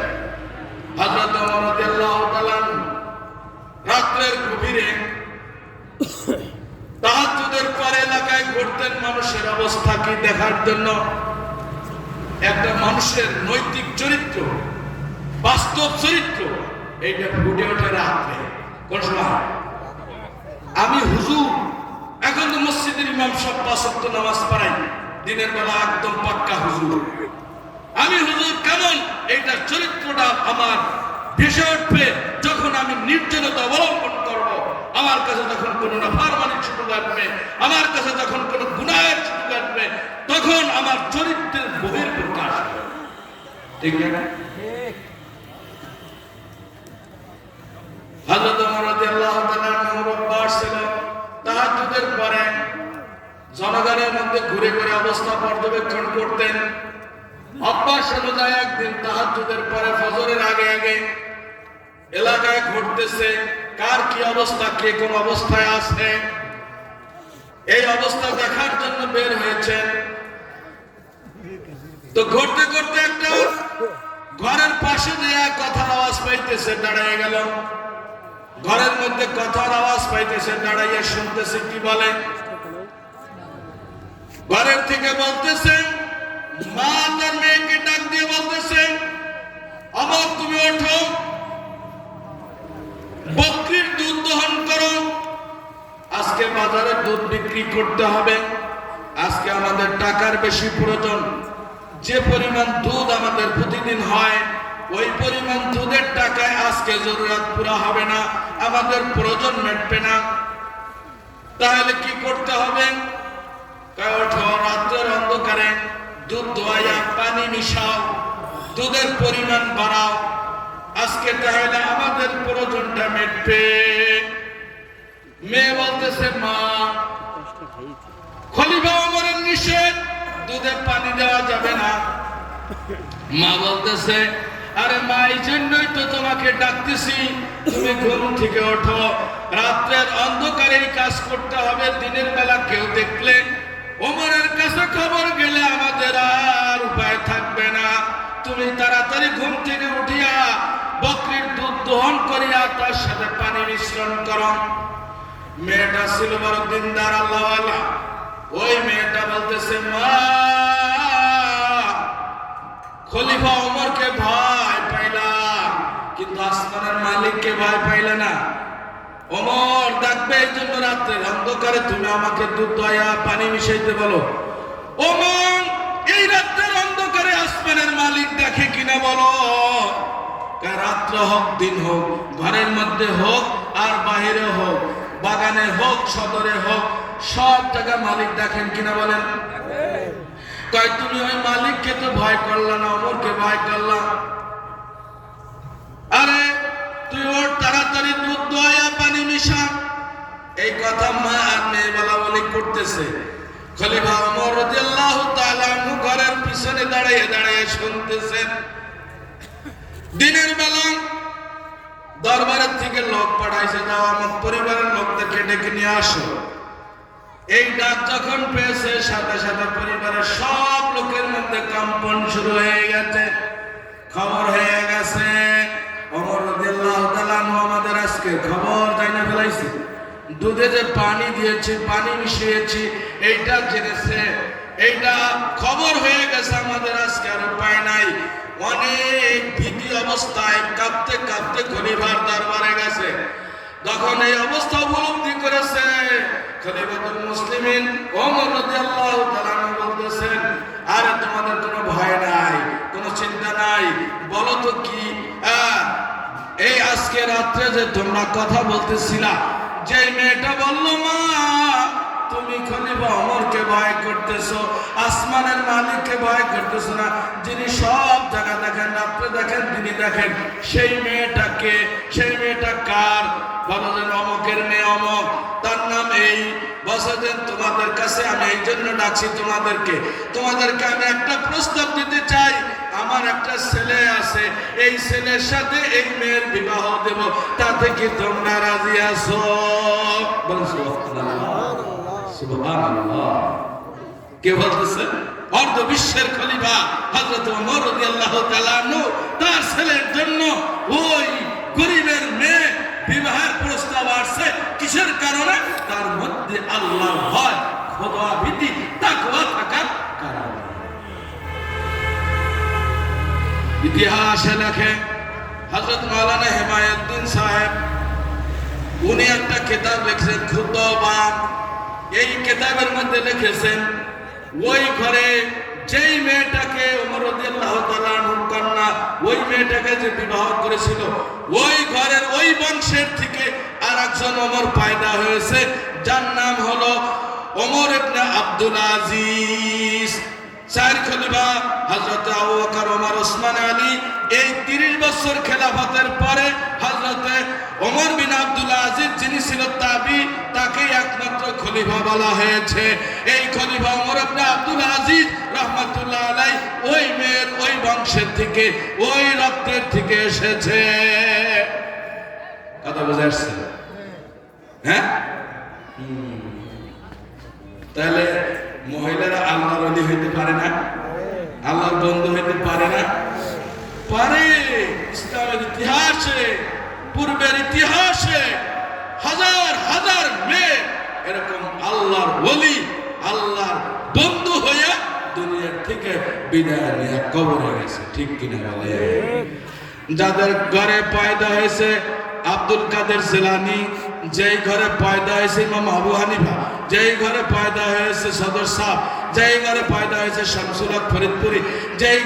হযরত ওমর রাদিয়াল্লাহু তাআলা রাতের গভীরে তাহাজ্জুদের পরে এলাকায় ঘুরতেন মানুষের অবস্থা কি দেখার জন্য। একটা মানুষের নৈতিক চরিত্র, বাস্তব চরিত্র, এইটা ফুটে ওঠে রাত্রে। কোন সময়? আমি হুজুর, এখন তো মসজিদের ইমাম সব ৫ ওয়াক্ত নামাজ পড়াই, দিনের বেলা একদম পাক্কা হুজুর। আমি হুজুর কেমন, এইটা চরিত্রটা আমার ভেসে উঠবে যখন আমি নির্জনতা অবলম্বন করব। আমার কাছে যখন কোনো নাফরমানির ছুটে আসবে, আমার কাছে যখন কোনো গুনাহের ছুটে আসবে, তখন আমার চরিত্রের বহির প্রকাশ হবে। ঠিক না? হযরত ওমর রাদিয়াল্লাহু তাআলা মুরব্বাস ছিল, তাহাজ্জুদের পরে জনগণের মধ্যে ঘুরে ঘুরে অবস্থা পর্যবেক্ষণ করতেন। অভ্যাস অনুযায়ী একদিন তাহাজ্জুদের পরে ফজরের আগে আগে এলাকায় ঘুরতেছে, কার কি অবস্থা, কে কোন অবস্থায় আছে, এই অবস্থা দেখার জন্য বের হয়েছেন। তো ঘুরতে ঘুরতে একটা ঘরের পাশে দিয়ে কথার আওয়াজ পাইতেছে, দাঁড়িয়ে গেল। ঘরের মধ্যে কথার আওয়াজ পাইতেছে, দাঁড়াইয়া শুনতেছে কি বলে। ঘরের থেকে বলতেছে, মা তার মেয়েকে ডাক দিয়ে বলতেছে, অমর তুমি ওঠো, বকরির দুধ দহন করো, আজকে বাজারে দুধ বিক্রি করতে হবে, আজকে আমাদের টাকার বেশি প্রয়োজন। যে পরিমাণ দুধ আমাদের প্রতিদিন হয়, ওই পরিমাণ দুধের টাকায় আজকে জরুরত পুরা হবে না, আমাদের প্রয়োজন মেটবে না। তাহলে কি করতে হবে? ওঠো, রাতের অন্ধকারে দুধ দোয়াইয়া পানি মিশাও, দুধের পরিমাণ বাড়াও, আজকে তাহলে আমাদের প্রয়োজনটা মিটবে। মেয়ে বলতেছে, মা খলিফা ওমরের নিষেধ, দুধে পানি দেওয়া যাবে না। মা বলতেছে, আরে মা, এই জন্যই তো তোমাকে ডাকতেছি, তুমি ঘুম থেকে ওঠো, রাত্রের অন্ধকারে কাজ করতে হবে, দিনের বেলা কেউ দেখলে, ওমরের কাছে খবর গেলে আমাদের আর উপায় থাকবে না। তুমি তাড়াতাড়ি ঘুম থেকে উঠিয়া বকরির দুধ দহন করিয়া তার সাথে পানি মিশ্রণ করো। মেয়েটা ছিল বড় দিনদার, আল্লাহওয়ালা। ওই মেয়েটা বলতেছে, মা খলিফা ওমরকে ভয় পাইলাম, কিন্তু আসমানের মালিককে ভয় পাইলে না। ওমর ডাকবে, এই জন্য রাত্রের অন্ধকারে তুমি আমাকে দুধ দয়া পানি মিশাইতে বলো। ওমর এই রাত্রের অন্ধকারে আসমানের মালিক দেখে কিনা বলো। রাত্র হোক দিন হোক, ঘরের মধ্যে হোক আর বাহিরে হোক, বাগানে হোক সদরে হোক, সব জায়গায় মালিক দেখেন কিনা বলেন? কয় তুমি ওই মালিককে তো ভয় করলা না, ওমরকে ভয় করলা। আরে তুই ওর তাড়াতাড়ি দুধ দোয়া পানি মিশা। এই কথা মা আর মেয়ে বলা বলি করতেছে। খলিফা ওমর রাদিয়াল্লাহু তাআলা আনহু ঘরের পিছনে দাঁড়িয়ে দাঁড়িয়ে শুনতেছেন। দিনের বেলা দরবারের থেকে লোক পাঠাইছে, যাও আমার পরিবারের লোকদেরকে ডেকে নিয়ে আসো। এই ডাক যখন পেয়েছে, সাথে সাথে পরিবারের সব লোকের মধ্যে কম্পন শুরু হয়ে গেছে, খবর হয়ে গেছে ওমর রাদিয়াল্লাহু তাআলা আমাদের আজকে খবর জানা ফেলাইছে, দুধে যে পানি দিয়েছি, পানি মিশিয়েছি, এইটা জেনেছে, এইটা খবর হয়ে গেছে আমাদের আজকে আর উপায় নাই। অনেক ভীতি অবস্থায় কাঁপতে কাঁপতে খলিফার দরবারে গেছে। যখন এই অবস্থা উপলব্ধি করেছে, খলিফাতুল মুসলিমিন ওমর রাদিয়াল্লাহু তাআলা বলতেছেন, আরে তোমাদের কোনো ভয় নাই, কোনো চিন্তা নাই, বলো তো কি এই আজকে রাত্রে যে তোমরা কথা বলতেছিলা, যে মেয়েটা বললো, মা তুমি খলিফা ওমরকে ভয় করতেছো, আসমানের মালিককে ভয় করতেছো না, যিনি সব জায়গা দেখেন, রাত্রে দেখেন, তিনি দেখেন, সেই মেয়েটাকে, সেই মেয়েটা কার? বলো যে অমকের মেয়ে অমক, তার নাম এই। বসেন তোমাদের কাছে আমি এই জন্য ডাকছি তোমাদেরকে আমি একটা প্রস্তাব দিতে চাই। আমার একটা ছেলে আছে, এই ছেলের সাথে এই মেয়ের বিবাহ দেব, তাতে কি তোমরা রাজি আছো? বলছো সুবহানাল্লাহ। কে বলতেছে? অর্ধ বিশ্বের খলিফা হযরত ওমর রাদিয়াল্লাহু তাআলা আনহু তার ছেলের জন্য ওই গরিবের মেয়ে বিবাহের প্রস্তাব আসছে। কিসের কারণে? তার মধ্যে আল্লাহর ভয়, খোদা ভীতি, তাকওয়া থাকার কারণে। ইতিহাসে লেখে হযরত মাওলানা হিমায়ুদ্দিন সাহেব, উনি একটা কিতাব লিখেছেন খুতবান। এই কিতাবের মধ্যে লিখেছেন ওই ঘরে যেই মেয়েটাকে ওমর রাদিয়াল্লাহু তাআলা আনহুর কন্যা, ওই মেয়েটাকে যে বিবাহ করেছিল, ওই ঘরের ওই বংশের থেকে আরেকজন ওমর পয়দা হয়েছে, যার নাম হলো ওমর ইবনে আব্দুল আজিজ। চার খলিফা হযরত আবু বকর, ওমর, ওসমান, আলী, এই 30 বছর খেলাফতের পরে হযরত ওমর বিন আব্দুল আজিজ যিনি ছিল তাবি, তাকে একমাত্র খলিফা বলা হয়েছে। এই খলিফা ওমর ইবনে আব্দুল আজিজ রাহমাতুল্লাহ আলাইহি ওই মেয়ের ওই বংশের থেকে, ওই রক্তের থেকে এসেছে। কথা বুঝে আসছে? হ্যাঁ, তাহলে মহিলারা আল্লাহর ওলি হইতে পারে না? আল্লাহর বন্ধু হইতে পারে না? পারে। ইসলামের ইতিহাসে, পূর্বের ইতিহাসে হাজার হাজার মেয়ে এরকম আল্লাহর ওলি, আল্লাহর বন্ধু হইয়া দুনিয়ার থেকে বিদায় নিয়ে কবরে গেছে। ঠিক কিনা বলে? যাদের ঘরে পয়দা হয়েছে আব্দুল কাদের জিলানী, যেই ঘরে পয়দা হয়েছে ইমাম আবু হানিফা, যেই ঘরে পয়দা হয়েছে সদর সাহেব, যেই ঘরে পয়দা হয়েছে শামসুল হক ফরিদপুরি, যেই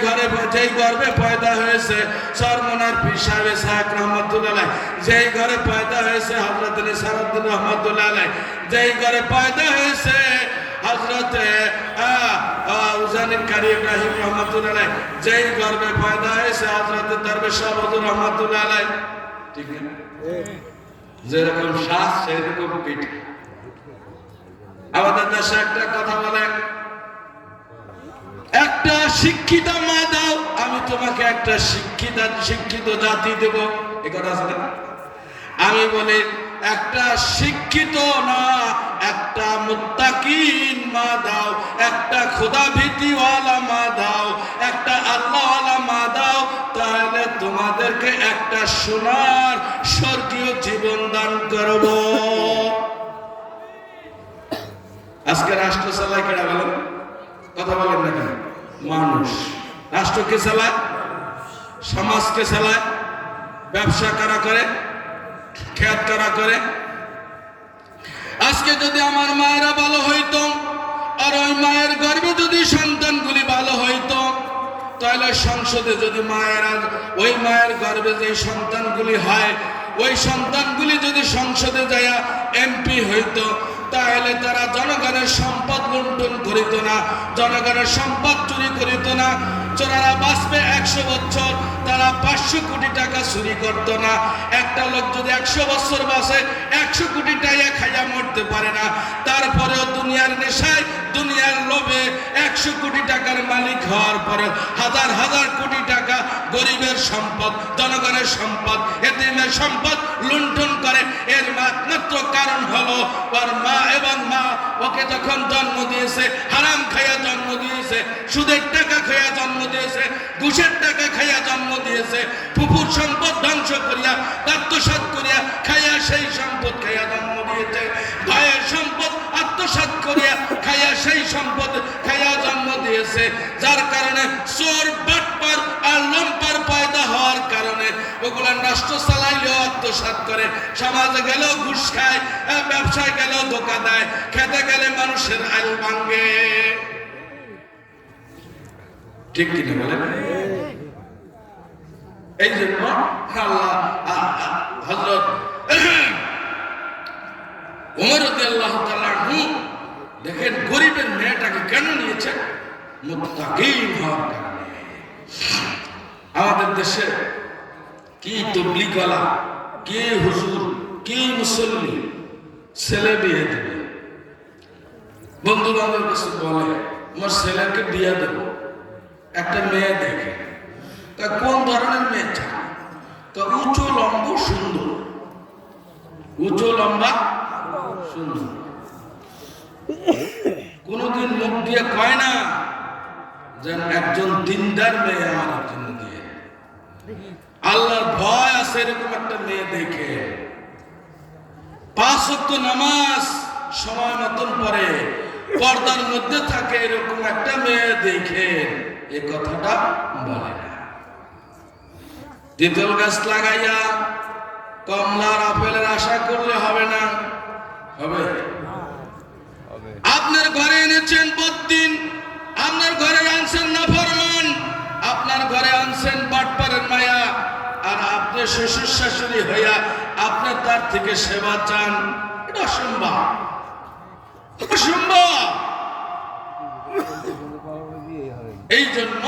গর্ভে পয়দা হয়েছে সরমনার পীর সাহেব ইসহাক রহমাতুল্লাহ আলাইহি, যেই ঘরে পয়দা হয়েছে হযরত নিসারউদ্দিন রহমাতুল্লাহ আলাইহি, যেই ঘরে পয়দা হয়েছে হযরত উজানির কারি ইব্রাহিম রহমাতুল্লাহ আলাইহি, যেই গর্ভে পয়দা হয়েছে হযরত দরবেশ শাহ হুজুর রহমাতুল্লাহ আলাইহি। ঠিক না? যেরকম শ্বাস সেরকম পিঠ। আমাদের দেশে একটা কথা বলে, একটা শিক্ষিত মা দাও, আমি তোমাকে একটা শিক্ষিত জাতি দেব। এ কথা আছে না? আমি বলি একটা শিক্ষিত না, একটা মুত্তাকিন মা দাও, একটা খোদা ভীতিওয়ালা মা দাও, একটা আল্লাহওয়ালা মা দাও, তাহলে তোমাদেরকে একটা সোনার স্বর্গীয় জীবন দান করব। আজকে রাষ্ট্র চালায় কেডা বলেন? কথা বলেন না কেন? মানুষ। রাষ্ট্রকে চালায়, সমাজকে চালায়, ব্যবসা কারা করে, খেত কারা করে। আজকে যদি আমার মায়েরা ভালো হইতো, আর ওই মায়ের গর্ভে যদি সন্তানগুলি ভালো হইতো, তাহলে সংসদে যদি ওই মায়ের গর্ভে যে সন্তানগুলি হয়, ওই সন্তানগুলি যদি সংসদে যায় এমপি হইতো, তাহলে তারা জনগণের সম্পদ লুণ্ঠন করিত না, জনগণের সম্পদ চুরি করিত না। চোরারা বাঁচবে 100 বছর, তারা 500 কোটি টাকা চুরি করত না। একটা লোক যদি 100 বছর বাঁচে, 100 কোটি টাকা খাইয়া মরতে পারে না, তারপরেও দুনিয়ার নেশায়, দুনিয়ার লোভে 100 কোটি টাকার মালিক হওয়ার পরে হাজার হাজার কোটি টাকা গরিবের সম্পদ, জনগণের সম্পদ, এতিমের সম্পদ লুণ্ঠন করে। এর একমাত্র কারণ হলো ওর মা, এবং মা ওকে যখন জন্ম দিয়েছে হারাম খাইয়া জন্ম দিয়েছে, সুদের টাকা খাইয়া জন্ম দিয়েছে, ঘুষের টাকা খাইয়া জন্ম দিয়েছে, ফুফুর সম্পদ ধ্বংস করিয়া, আত্মসাৎ করিয়া খাইয়া সেই সম্পদ খাইয়া জন্ম দিয়েছে, ভাইয়ের সম্পদ আত্মসাৎ করিয়া খাইয়া সেই সম্পদ খাইয়া জন্ম দিয়েছে। যার কারণে চোর, বাটপার আর লম্পার পয়দা হওয়ার কারণে ওগুলা রাষ্ট্র চালাইলেও আত্মসাৎ করে, সমাজে গেলেও ঘুষ খায়, ব্যবসায় গেলেও ধোকা দেয়, খেতে গেলে মানুষের আইল ভাঙ্গে। ঠিক কিনা বলেন? এই জন্য আল্লাহ হযরত ওমর রাদিয়াল্লাহু তাআলা আনহু দেখেন গরিবের মেয়েটাকে কেন নিয়েছে? মুত্তাকিন হওয়ার কারণে। আমাদের দেশে কি তবলিগওয়ালা, কি হুজুর, কি মুসল্লি ছেলে বিয়ে দেবে, বন্ধু বান্ধব কাছে বলে আমার ছেলেকে বিয়ে দেব, একটা মেয়ে দেখে, তা কোন ধরনের মেয়ে চায়? তা উঁচু লম্ব সুন্দর, উঁচু লম্বা সুন্দর। কোনদিন মুখ দিয়ে কয় না যেন একজন দিনদার মেয়ে আমার জন্য দিয়ে, আল্লাহর ভয় আছে এরকম একটা মেয়ে দেখে, 5 ওয়াক্ত নামাজ সময় মতন পড়ে, পর্দার মধ্যে থাকে এরকম একটা মেয়ে দেখে এ কথাটা বলে না। তেঁতুল গাছ লাগাইয়া কমলার আপেলের আশা করলে হবে না, হবে? আপনার ঘরে এনেছেন বদ্দিন, আপনার ঘরে আনছেন নাফরমান, আপনার ঘরে আনছেন বাটপারের মায়া, আর আপনি শ্বশুর শাশুড়ি হইয়া আপনি তার থেকে সেবা চান, এটা অসম্ভব, অসম্ভব। এই জন্য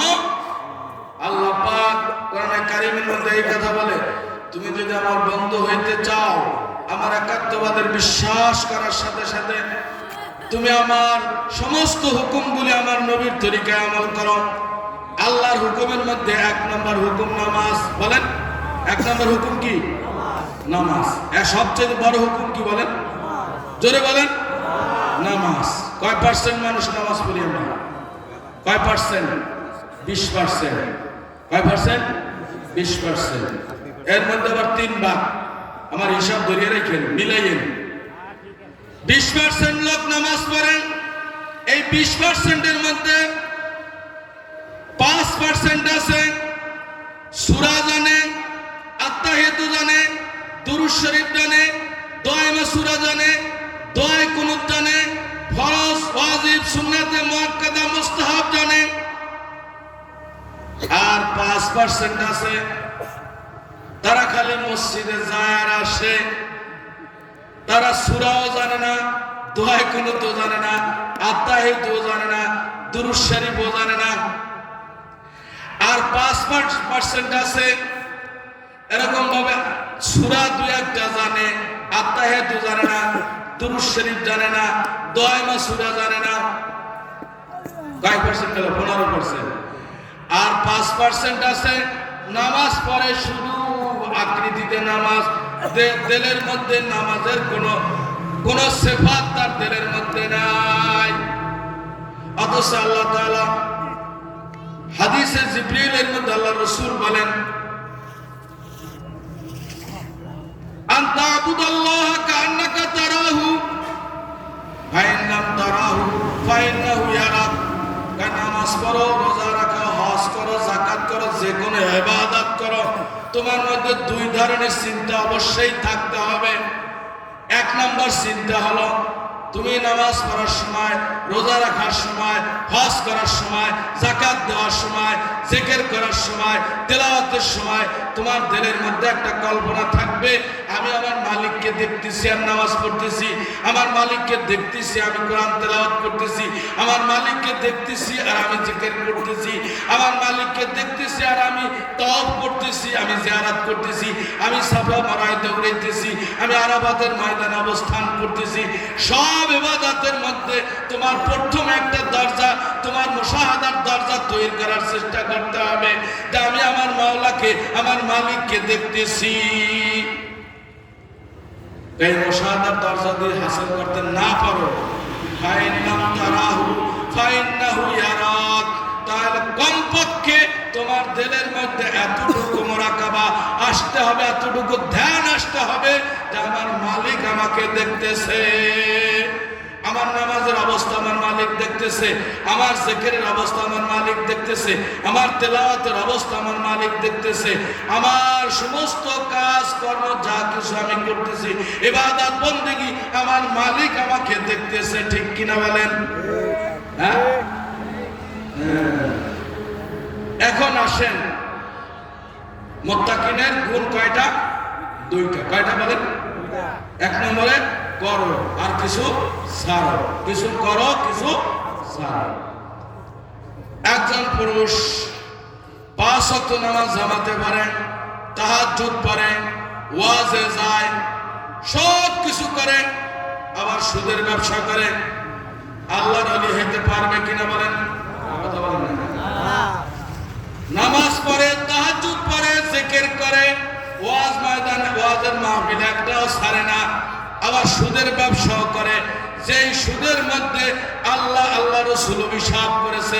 আল্লাহ পাক কোরআনে কারীমের মধ্যে এই কথা বলে, তুমি যদি আমার বন্ধু হইতে চাও, আমার একাত্মবাদের বিশ্বাস করার সাথে সাথে তুমি আমার সমস্ত হুকুমগুলি আমার নবীর তরিকায় আমল করো। আল্লাহর হুকুমের মধ্যে 1 নম্বর হুকুম নামাজ। বলেন 1 নম্বর হুকুম কি? নামাজ। এর সবচেয়ে বড় হুকুম কি বলেন? জোরে বলেন। নামাজ। কয় পার্সেন্ট মানুষ নামাজ পড়ি আমরা? কয় পার্সেন্ট? 20%। কয় পার্সেন্ট? 20%। এর মধ্যে আবার 3 ভাগ, আমার হিসাব ধরিয়ে রেখেন, মিলাইয়েন। 20% লোক নামাজ পড়েন, এই 20% এর মধ্যে 5% আছে সূরা জানে, আত্তাহিয়াতু জানে, দুরূদ শরীফ জানে, দোয়া মাসুরা জানে, দোয়া কুনুত জানে, ফরজ ওয়াজিব সুন্নাতে মুআক্কাদা মুস্তাহাব জানে। আর 5% আছে তারা খালি মসজিদে যায় আর আসে, তারা সূরাও জানে না, দোয়া কুনুতও জানে না, আত্তাহিয়াতও জানে না, দুরূদ শরীফও জানে না। আর 5% আছে এরকম ভাবে সূরা 2-1টা জানে, আত্তাহিয়াতও জানে না, দুরূদ শরীফ জানে না, দোয়া মাসুরা জানে না। কয় পার্সেন্ট হলো? 15%। আর 5% আছে নামাজ পড়ে শুধু আকৃতিতে নামাজ, দিলের মধ্যে নামাজের কোন সিফাত তার দিলের মধ্যে নাই। অথচ আল্লাহ তাআলা হাদিসে জিবরিলের মধ্যে আল্লাহ রাসূল বলেন, আনতা আবুদাল্লাহ কান্নাকা তারাহু ফাইন লাম তারাহু ফাইন্নাহু ইয়ারাক। নামাজ পড়ো, রোজা রাখো, হজ করো, যাকাত করো, যে কোনো ইবাদত করো, তোমার মধ্যে 2 ধরনের চিন্তা অবশ্যই থাকতে হবে। 1 নম্বর চিন্তা হলো তুমি নামাজ পড়ার সময়, রোজা রাখার সময়, হজ করার সময়, যাকাত দেওয়ার সময়, জিকির করার সময়, তেলাওয়াতের সময় তোমার দিলের মধ্যে একটা কল্পনা থাকবে, আমি আমার মালিককে দেখতেছি আর নামাজ পড়তেছি, আমার মালিককে দেখতেছি আমি কোরআন তেলাওয়াত করতেছি, আমার মালিককে দেখতেছি আর আমি জিকির করতেছি, আমার মালিককে দেখতেছি আর আমি তওয়াফ করতেছি, আমি জিয়ারত করতেছি, আমি সাফা মারওয়ায় দৌড়াইতেছি, আমি আরাফাতের ময়দানে অবস্থান করতেছি। সব ইবাদতের মধ্যে তোমার প্রথম একটা দরজা, তোমার মুশাহাদার দরজা তৈরি করার চেষ্টা করতে হবে যে আমি আমার মাওলাকে, আমার মালিককে দেখতেছি। এই মুশাহাদার দরজা দিয়ে হাসিল করতে না পারো, ফাইন্নাম তারাহু ফাইন্নাহু ইয়ারাক, তাহলে কমপক্ষে তোমার দিলের মধ্যে এতটুকু মুরাকাবা আসতে হবে, এতটুকু ধ্যান আসতে হবে যে আমার মালিক আমাকে দেখতেছে, আমার নামাজের অবস্থা আমার মালিক দেখতেছে, আমার জিকিরের অবস্থা আমার মালিক দেখতেছে, আমার তেলাওয়াতের অবস্থা আমার মালিক দেখতেছে, আমার সমস্ত কাজ কর্ম যা কিছু আমি করতেছি, ইবাদত বন্দেগী, আমার মালিক আমাকে দেখতেছে। ঠিক কিনা বলেন? হ্যাঁ। এখন আসেন, মুত্তাকিনের গুণ কয়টা? 2টা। কয়টা বলেন? 1 নম্বরে করো আর কিছু ছাড়ো, কিছু করো কিছু ছাড়ো। একজন পুরুষ 5 ওয়াক্ত নামাজ জামাতে পারে, তাহাজ্জুদ পড়ে, ওয়াজে যায়, সব কিছু করে, আবার সুদের ব্যবসা করে, আল্লাহর ওলি হতে পারবে কিনা বলেন? কথা বলেন না। নামাজ পড়ে, তাহাজ্জুদ পড়ে, জিকির করে, ওয়াজ ময়দানে, ওয়াজের মাহফিল একটাও ছাড়ে না, আবার সুদের ব্যবসাও করে, যেই সুদের মধ্যে আল্লাহ আল্লাহ রাসূল অভিশাপ করেছে,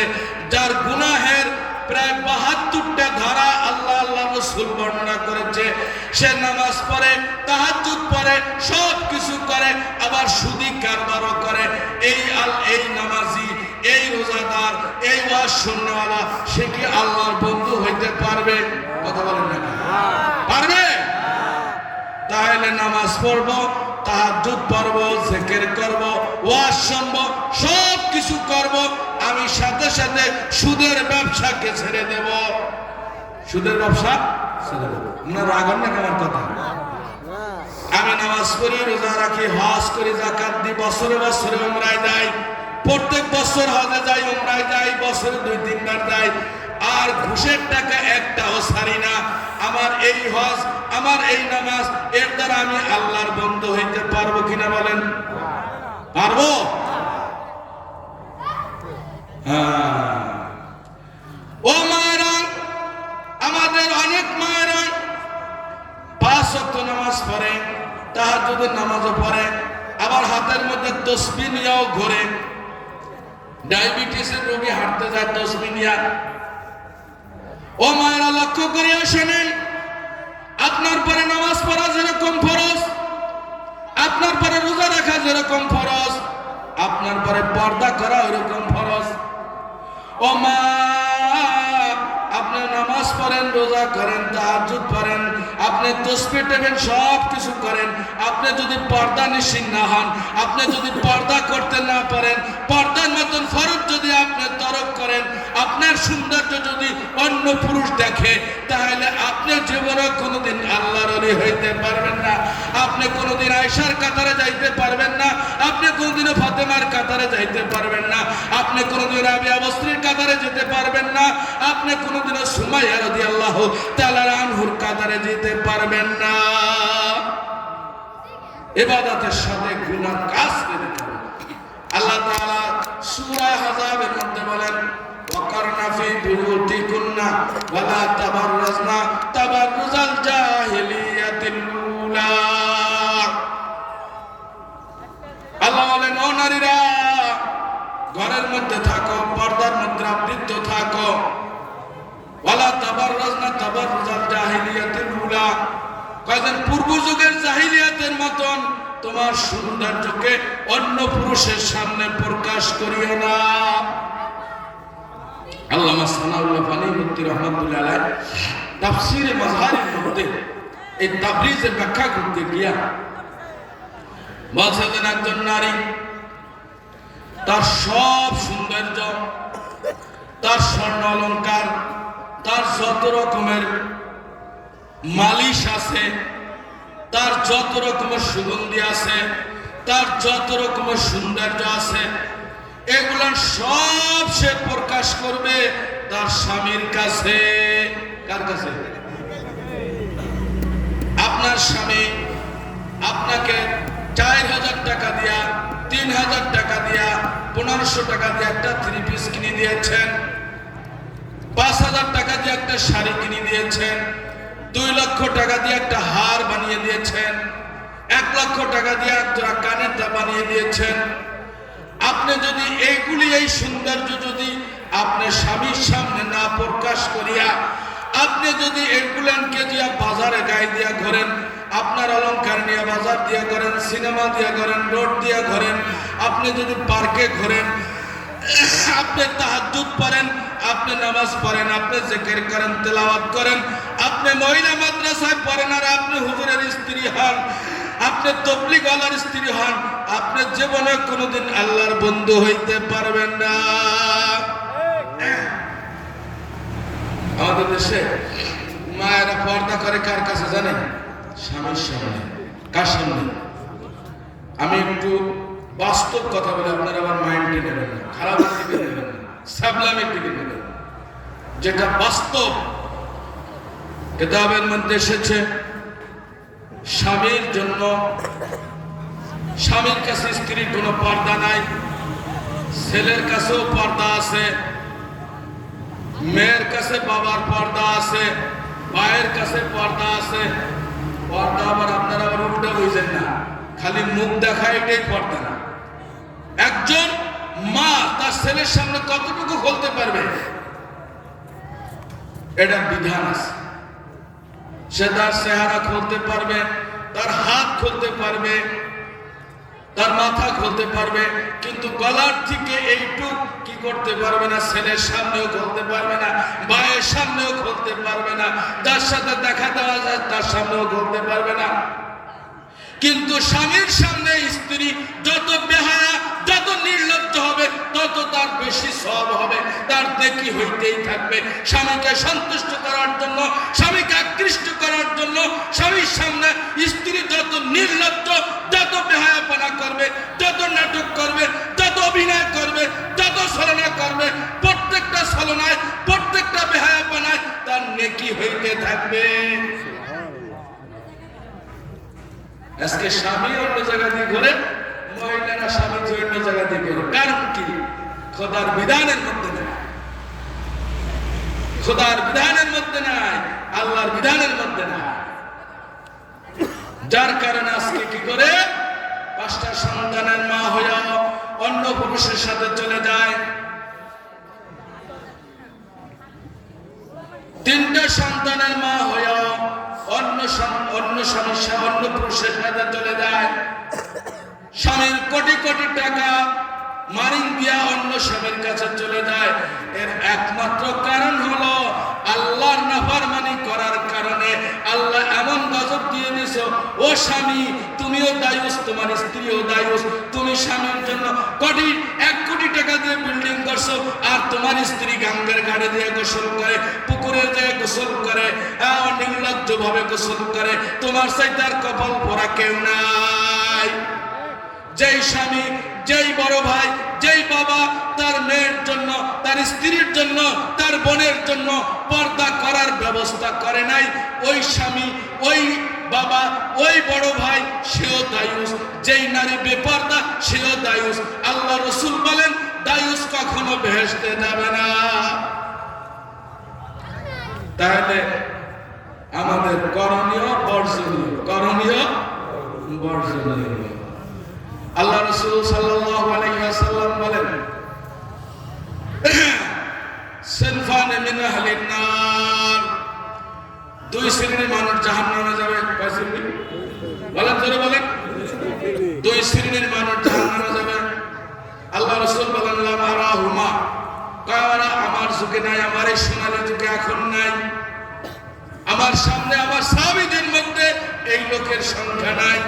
যার গুনাহের প্রায় ৭২টা ধারা আল্লাহ আল্লাহ রাসূল বর্ণনা করেছে। সে নামাজ পড়ে, তাহাজ্জুদ পড়ে, সব কিছু করে, আবার সুদি কারবারও করে। এই নামাজি, এই রোজাদার, এই ওয়াজ শুননেওয়ালা, সে কি আল্লাহর বন্ধু হইতে পারবে? কথা বলেন না, পারবে? তাহলে নামাজ পড়ব, তাহাজ্জুদ পড়ব, জিকির করব, ওয়াজ শুনব, সব কিছু করব, আমি সাথে সাথে সুদের ব্যবসাকে ছেড়ে দেব। সুদের ব্যবসা ছেড়ে দেব। আপনারা রাগন না আমার কথা? আমি নামাজ পড়ি, রোজা রাখি, হজ করি, যাকাত দিই, বছরে বছরে উমরায় যাই, প্রত্যেক বছর হজে যাই, উমরায় যাই, বছরে 2-3 বার যাই, আর ঘুষের টাকা একটাও ছাড়ি না। আমার এই হজ, আমার এই নামাজ, এর দ্বারা আমি আল্লাহর বন্ধু হইতে পারবো কিনা বলেন? পারবো? হ্যাঁ। ও মায়েরা, আমাদের অনেক মায়েরা 5 ওয়াক্ত নামাজ পড়ে, তাহাজ্জুদের নামাজও পড়ে, আবার হাতের মধ্যে তসবিহ নিয়েও ঘোরে। ডায়াবেটিসের রোগী হাঁটতে যায় তসবিহ নিয়ে। ও মায়েরা, লক্ষ্য করে শোনেন, আপনার পরে নামাজ পড়া যেরকম ফরজ, আপনার পরে রোজা রাখা যেরকম ফরজ, আপনার পরে পর্দা করা ওরকম ফরজ। ও মা, আপনি নামাজ পড়েন, রোজা করেন, তাহাজ্জুদ পড়েন, আপনি তাসবিহ টেবেন, সব কিছু করেন, আপনি যদি পর্দা নিশিন না হন, আপনি যদি পর্দা করতে না পারেন, পর্দার মতন ফরজ যদি আপনি তরক করেন, আপনার সৌন্দর্য যদি অন্য পুরুষ দেখে, তাহলে আপনি জীবনে কোনোদিন আল্লাহর ওলি হইতে পারবেন না। আপনি কোনোদিন আয়েশার কাতারে যাইতে পারবেন না, আপনি কোনোদিনও ফাতেমার কাতারে যাইতে পারবেন না, আপনি কোনোদিন রাবিয়া বস্ত্রীর কাতারে যেতে পারবেন না, আপনি কোনোদিনও সুমাইয়া রাদিয়াল্লাহু তাআলা আনহুর কাতারে যেতে পারবেন না। ইবাদতের সাথে গুনাহ কাজ করে আল্লাহ তাআলা সূরা আহজাবের মধ্যে বলেন, ওয়াকারনা ফি বুয়ুতিকুন্না ওয়ালা তাবাররাজনা তাবাররুজাল জাহিলিয়াতিল উলা। আল্লাহ বলেন, ও নারীরা, ঘরের মধ্যে থাকো, পর্দার মধ্যে আবৃত থাকো, ওয়ালা তাবাররাজনা তাবাররুজাল জাহিলিয়াতিল উলা। কয়েকজন পূর্ব যুগের জাহিলিয়াতের মতন তোমার সৌন্দর্যকে অন্য পুরুষের সামনে প্রকাশ করিও না। আল্লামা সানাউল্লাহ ফানি মুফতি রাহমাতুল্লাহ আলাইহি তাফসীরে মাযহারের মধ্যে এই তাবরিজের ব্যাখ্যা করতে গিয়া বলছেন, একজন নারী তার সব সৌন্দর্য, তার স্বর্ণ অলংকার, তার যত রকমের মালিশ আছে, তার যত রকমের সুগন্ধি আছে, তার যত রকমের সৌন্দর্য আছে, এগুলো সব সে প্রকাশ করবে তার স্বামীর কাছে। কার কাছে? আপনার স্বামী আপনাকে 4000 টাকা দিয়া, 3000 টাকা দিয়া, 1500 টাকা দিয়ে একটা 3 পিস কিনে দিয়েছেন, 5000 টাকা দিয়ে একটা শাড়ি কিনে দিয়েছেন, 2 লক্ষ টাকা দিয়ে একটা হার বানিয়ে দিয়েছেন, 1 লক্ষ টাকা দিয়ে একটা কানের দা বানিয়ে দিয়েছেন। আপনি যদি এইগুলি, এই সৌন্দর্য যদি আপনি স্বামীর সামনে না প্রকাশ করিয়া, আপনি যদি এগুলানকে দিয়া বাজারে গায়ে দিয়া ঘোরেন, আপনার অলংকার নিয়ে বাজার দিয়া ঘোরেন, সিনেমা দিয়া ঘোরেন, রোড দিয়া ঘোরেন, আপনি যদি পার্কে ঘোরেন, আপনি তাহাজ্জুদ পড়েন, আপনি নামাজ পড়েন, আপনি জিকির করেন, তেলাওয়াত করেন, আপনি মহিলা মাদ্রাসায় পড়েন, আর আপনি হুজুরের স্ত্রী হন, আপনি তবলিগওয়ালার স্ত্রী হন, আপনি জীবনে কোনোদিন আল্লাহর বন্ধু হইতে পারবেন না। আমাদের দেশে মায়েরা পর্দা করে কার কাছে জানেন? স্বামীর সামনে। কার সামনে? আমি একটু বাস্তব কথা বলে, আপনারা আমার মাইন্ডে নেবেন না, খারাপ দিকে নেবেন না, সাবলামের দিকে নেবেন। যেটা বাস্তব কিতাবের মধ্যে এসেছে, স্বামীর জন্য, স্বামীর কাছে স্ত্রীর কোনো পর্দা নাই, ছেলের কাছেও পর্দা আছে, মেয়ের কাছে বাবার পর্দা আছে, ভাইয়ের কাছে পর্দা আছে। পর্দা আবার আপনারা আবার উল্টা বুঝেন না, খালি মুখ দেখা এটাই পর্দা না। একজন মা তার ছেলের সামনে কতটুকু খুলতে পারবে এটা বিধান আছে। সে তার চেহারা খুলতে পারবে, তার হাত খুলতে পারবে, তার মাথা খুলতে পারবে, কিন্তু গলার থেকে এইটুক কি করতে পারবে না। ছেলের সামনেও খুলতে পারবে না, ভাইয়ের সামনেও খুলতে পারবে না, যার সাথে দেখা দেওয়া যায় তার সামনেও খুলতে পারবে না। কিন্তু স্বামীর সামনে স্ত্রী যত বেহায়া, যত নির্লজ্জ হবে, তত তার বেশি সওয়াব হবে, তার নেকি হইতেই থাকবে। স্বামীকে সন্তুষ্ট করার জন্য, স্বামীকে আকৃষ্ট করার জন্য স্বামীর সামনে স্ত্রী যত নির্লজ্জ, যত বেহায়াপনা করবে, যত নাটক করবে, যত অভিনয় করবে, যত ছলনা করবে, প্রত্যেকটা ছলনায়, প্রত্যেকটা বেহায়াপনায় তার নেকি হইতে থাকবে। আজকে স্বামী অন্য জায়গা দিয়ে ঘুরে, মহিলারা স্বামী অন্য জায়গা দিয়ে ঘুরে। কারণ কি? খোদার বিধানের মধ্যে নাই, খোদার বিধানের মধ্যে নাই, আল্লাহর বিধানের মধ্যে নাই। যার কারণে আজকে কি করে 5টা সন্তানের মা হয়ে অন্য পুরুষের সাথে চলে যায়, 3টা সন্তানের মা হয়ে অন্য সমস্যা, অন্য পুরুষের সাথে চলে যায়। স্বামীর কোটি কোটি টাকা মারিং দিয়া অন্য স্বামীর কাছে চলে যায়। এর একমাত্র কারণ হলো আল্লাহর নাফরমানি করার কারণে। আল্লাহ এমন গজব দিয়ে দিয়েছে, ও স্বামী তুমিও দায়ুস, তোমার স্ত্রীও দায়ুস। তুমি স্বামীর জন্য 1 কোটি টাকা দিয়ে বিল্ডিং করছো, আর তোমার স্ত্রী গঙ্গার ঘাটে দিয়ে গোসল করে, পুকুরে দিয়ে গোসল করে, নির্লজ্জ ভাবে গোসল করে। তোমার চাইতে আর কপাল পরা কেউ নাই। যেই স্বামী, যেই বড় ভাই, যেই বাবা তার মেয়ের জন্য, তার স্ত্রীর জন্য, তার বোনের জন্য পর্দা করার ব্যবস্থা করে নাই, ওই স্বামী, ওই বাবা, ওই বড় ভাই সেও দায়ুস। যেই নারী বেপর্দা সেও দায়ুস। আল্লাহ রাসূল বলেন দায়ুস কখনো বেহেশতে যাবে না। তাহলে আমাদের করণীয় বর্জনীয়, করণীয় বর্জনীয়। আল্লাহ রাসূল সাল্লাল্লাহু আলাইহি ওয়াসাল্লাম বলেন সিনফান মিন আহলিন নার, 2 শ্রেণীর মানুষ জাহান্নামে যাবে। কয় শ্রেণী? বলেন জোরে বলেন। 2 শ্রেণীর মানুষ জাহান্নামে যাবে। আল্লাহ রাসূল বলেন লা মারাহুমা, কারা আমার যুগে নাই, আমার এই সোনালী যুগে এখন নাই, আমার সামনে আমার সাহাবীদের মধ্যে এই লোকের সংখ্যা নাই।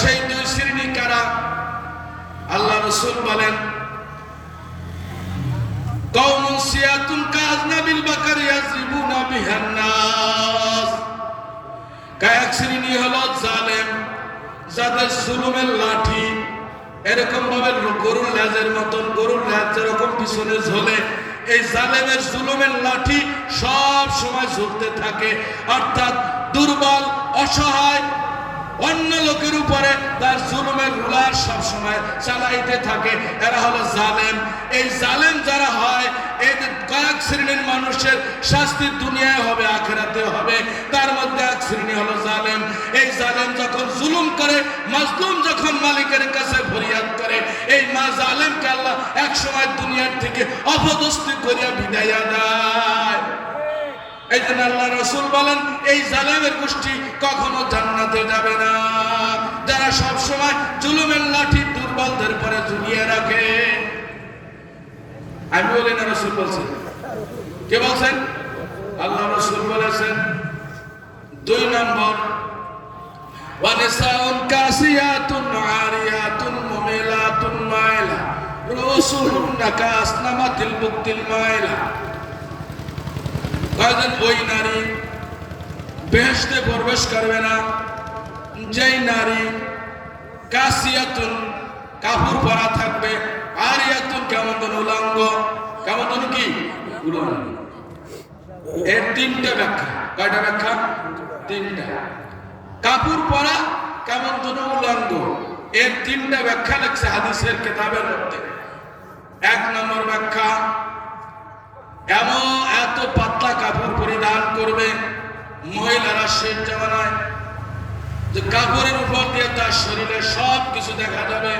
সেই 2 শ্রেণী কারা? আল্লাহ রাসূল বলেন কওমুন সিয়াতুন কাযনাবিল বাকারি ইয়াযিবুনা বিহান নাস। এক শ্রেণী হলো জালেম, যাদের জুলুমের লাঠি এরকম ভাবে গরুর লেজের মতন, গরুর লেজ যেরকম পিছনে ঝোলে, এই জালেমের জুলুমের লাঠি সব সময় ঝুলতে থাকে। অর্থাৎ দুর্বল, অসহায় অন্য লোকের উপরে তার জুলুমের রুলার সব সময় চালাইতে থাকে। এরা হলো জালেম। এই জালেম যারা হয়, এদের কয়েক শ্রেণীর মানুষের শাস্তি দুনিয়ায় হবে, আখিরাতে হবে। তার মধ্যে এক শ্রেণী হলো জালেম। এই জালেম যখন জুলুম করে, মাজলুম যখন মালিকের কাছে ফরিয়াদ করে, এই জালেমকে আল্লাহ এক সময় দুনিয়ার থেকে অপদস্থ করিয়া বিদায়া দেয়। এই জন্য আল্লাহ রাসূল বলেন এই জালেমের গোষ্ঠী কখনো জান্নাতে যাবে না, যারা সব সময় জুলুমের লাঠি দুর্বলদের পরে ঝুলিয়ে রাখে। আমি বলি না, রাসূল বলছেন। কে বলছেন? আল্লাহ রাসূল বলেছেন 2 নম্বর ওয়া নিসাউন কাসিয়াতুন আরিয়াতুন মুমিলাতুন মাইলা রুসুলুন্না কাসনামাতিল বুকতিল মাইলা। ওই নারী বেহেশতে প্রবেশ করবে না যেই নারী কাসিয়াতুন কাপড় পরা থাকবে, আরিয়াতুন কেমন উলঙ্গ, কেমন কি উলঙ্গ। এর 3টা ব্যাখ্যা। কয়টা ব্যাখ্যা? 3টা। কাপড় পরা কেমন উলঙ্গ, এর 3টা ব্যাখ্যা লেখছে হাদিসের কিতাবের মধ্যে। 1 নম্বর ব্যাখ্যা, এত পাতলা কাপড় পরিধান করবে মহিলারা শেষ জামানায়, যে কাপড়ের উপর দিয়ে তার শরীরের সব কিছু দেখা যাবে,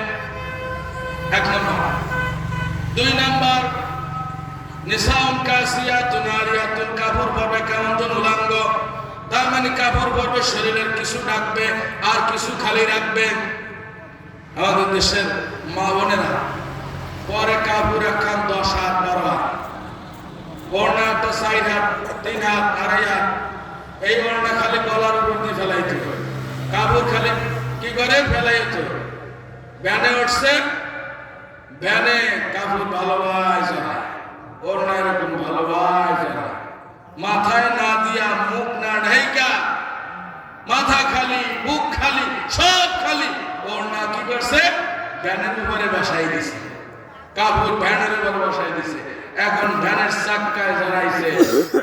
1 নম্বর। 2 নম্বর, নিসাউন কাসিয়াতুন আরিয়াতুন, কাপড় পরবে কেমন যেন উলাঙ্গ, তার মানে কাপড় পরবে শরীরের কিছু ঢাকবে আর কিছু খালি রাখবে। আমাদের দেশের মা বোনেরা পরে কাপড় একখান 10 হাত 12 হাত, ওড়না একটা 4 হাত 3 হাত 2.5 হাত, এই ওড়না খালি গলার উপর দিয়ে ফেলাইতে হয়, কাপড় খালি কি করে ফেলাইতে হয়। ভ্যানে উঠছে, ভ্যানে কাপড় ভালোবাই যারা, ওড়না এরকম ভালোবাই যারা, মাথায় না দিয়া মুখ না ঢাইকা, মাথা খালি বুক খালি সব খালি, ওড়না কি করছে ভ্যানের উপরে বসাই দিছে, কাপড় ভ্যানের উপরে বসাই দিছে। এখন ভ্যানের চাক্কায় জড়াইছে,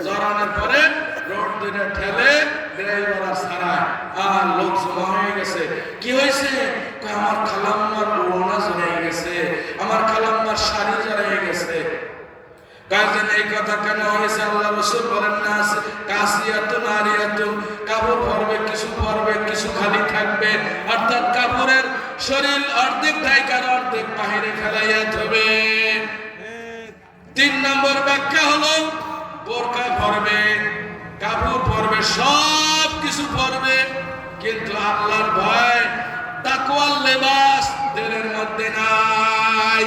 জড়ানোর পরে রোড ধরে ঠেলে ড্রাইভার আর ছাড়ায়, আর লোক জমা হয়ে গেছে। কি হয়েছে? আমার খালাম্মার ওড়না জড়াই গেছে, আমার খালাম্মার শাড়ি জড়াই গেছে। কাজেন এই কথা কেন হয়েছে? আল্লাহ রাসূল বলেন না, কাসিয়াতুন আরিয়াতুন, কাপড় পরবে কিছু পরবে কিছু খালি থাকবে, অর্থাৎ কাপড়ের শরীর অর্ধেক ঢাকার অর্ধেক বাহিরে ফেলাইয়া হবে। 3 নম্বর ব্যাখ্যা হলো বোরকা পরবে, কাপড় পরবে, সব কিছু পরবে, কিন্তু আল্লাহর ভয় তাকওয়ার লেবাস দিলের মধ্যে নাই।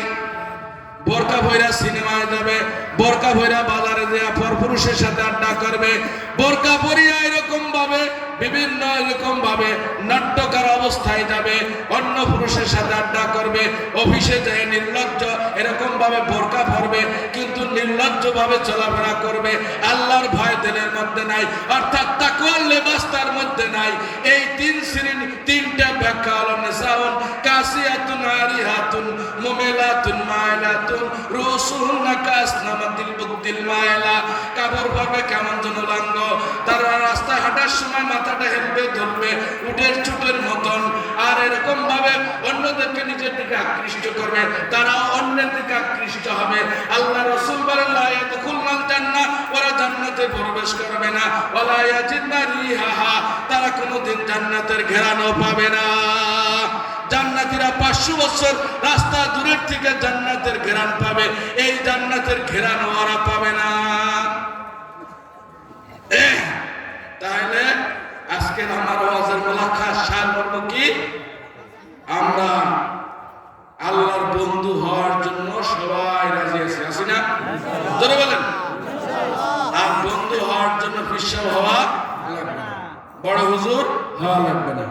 বোরকা পয়রা সিনেমায় যাবে, বোরকা পয়রা বাজারে যায় পরপুরুষের সাথে আড্ডা করবে, বোরকা পরিয়া এরকম ভাবে বিভিন্ন এরকম ভাবে নাট্যকার অবস্থায় যাবে, অন্য পুরুষের সাথে আড্ডা করবে, অফিসে যায় নির্লজ্জ এরকম ভাবে বোরকা পরবে, কিন্তু নির্লজ্জ ভাবে চলাফেরা করবে, আল্লাহর ভয় দিলের মধ্যে নাই, অর্থাৎ তাকওয়ার লেবাস তার মধ্যে নাই। এই 3 শ্রেণী, 3টা ব্যাখ্যা হলো নিসাউন কাসিয়াতুন আরিয়াতুন মুমিলাতুন মাইলাতুন রুসুহুন্না কাসনামাতিল বুকদিল মাইলা, কাপড় পরবে কেমন যেন লাঙ্গ, তারা রাস্তায় হাঁটার সময় মাথাটা হেলবে ধরবে উটের চুটের মতন, আর এরকম ভাবে অন্যদেরকে নিজের দিকে আকৃষ্ট করবে, তারা অন্যের দিকে আকৃষ্ট হবে। আল্লাহ রাসূল বলেন লা ইয়াদখুলুল জান্নাহ, ওরা জান্নাতে প্রবেশ করবে না, ওয়ালা ইয়াজিদনা রিহাহা, তারা কোনোদিন জান্নাতের ঘেরানো পাবে না। জান্নাতীরা 500 বছর রাস্তা দূরের থেকে জান্নাতের ঘেরান পাবে, এই জান্নাতের ঘেরান ওরা পাবে না। তাহলে আজকের আমার ওয়াজের মুলাকাত সারমর্ম কি? আমরা আল্লাহর বন্ধু হওয়ার জন্য সবাই রাজি আছি, আছি না? জোরে বলেন। আর বন্ধু হওয়ার জন্য পিসাব হওয়া লাগবে না, বড় হুজুর হওয়া লাগবে না,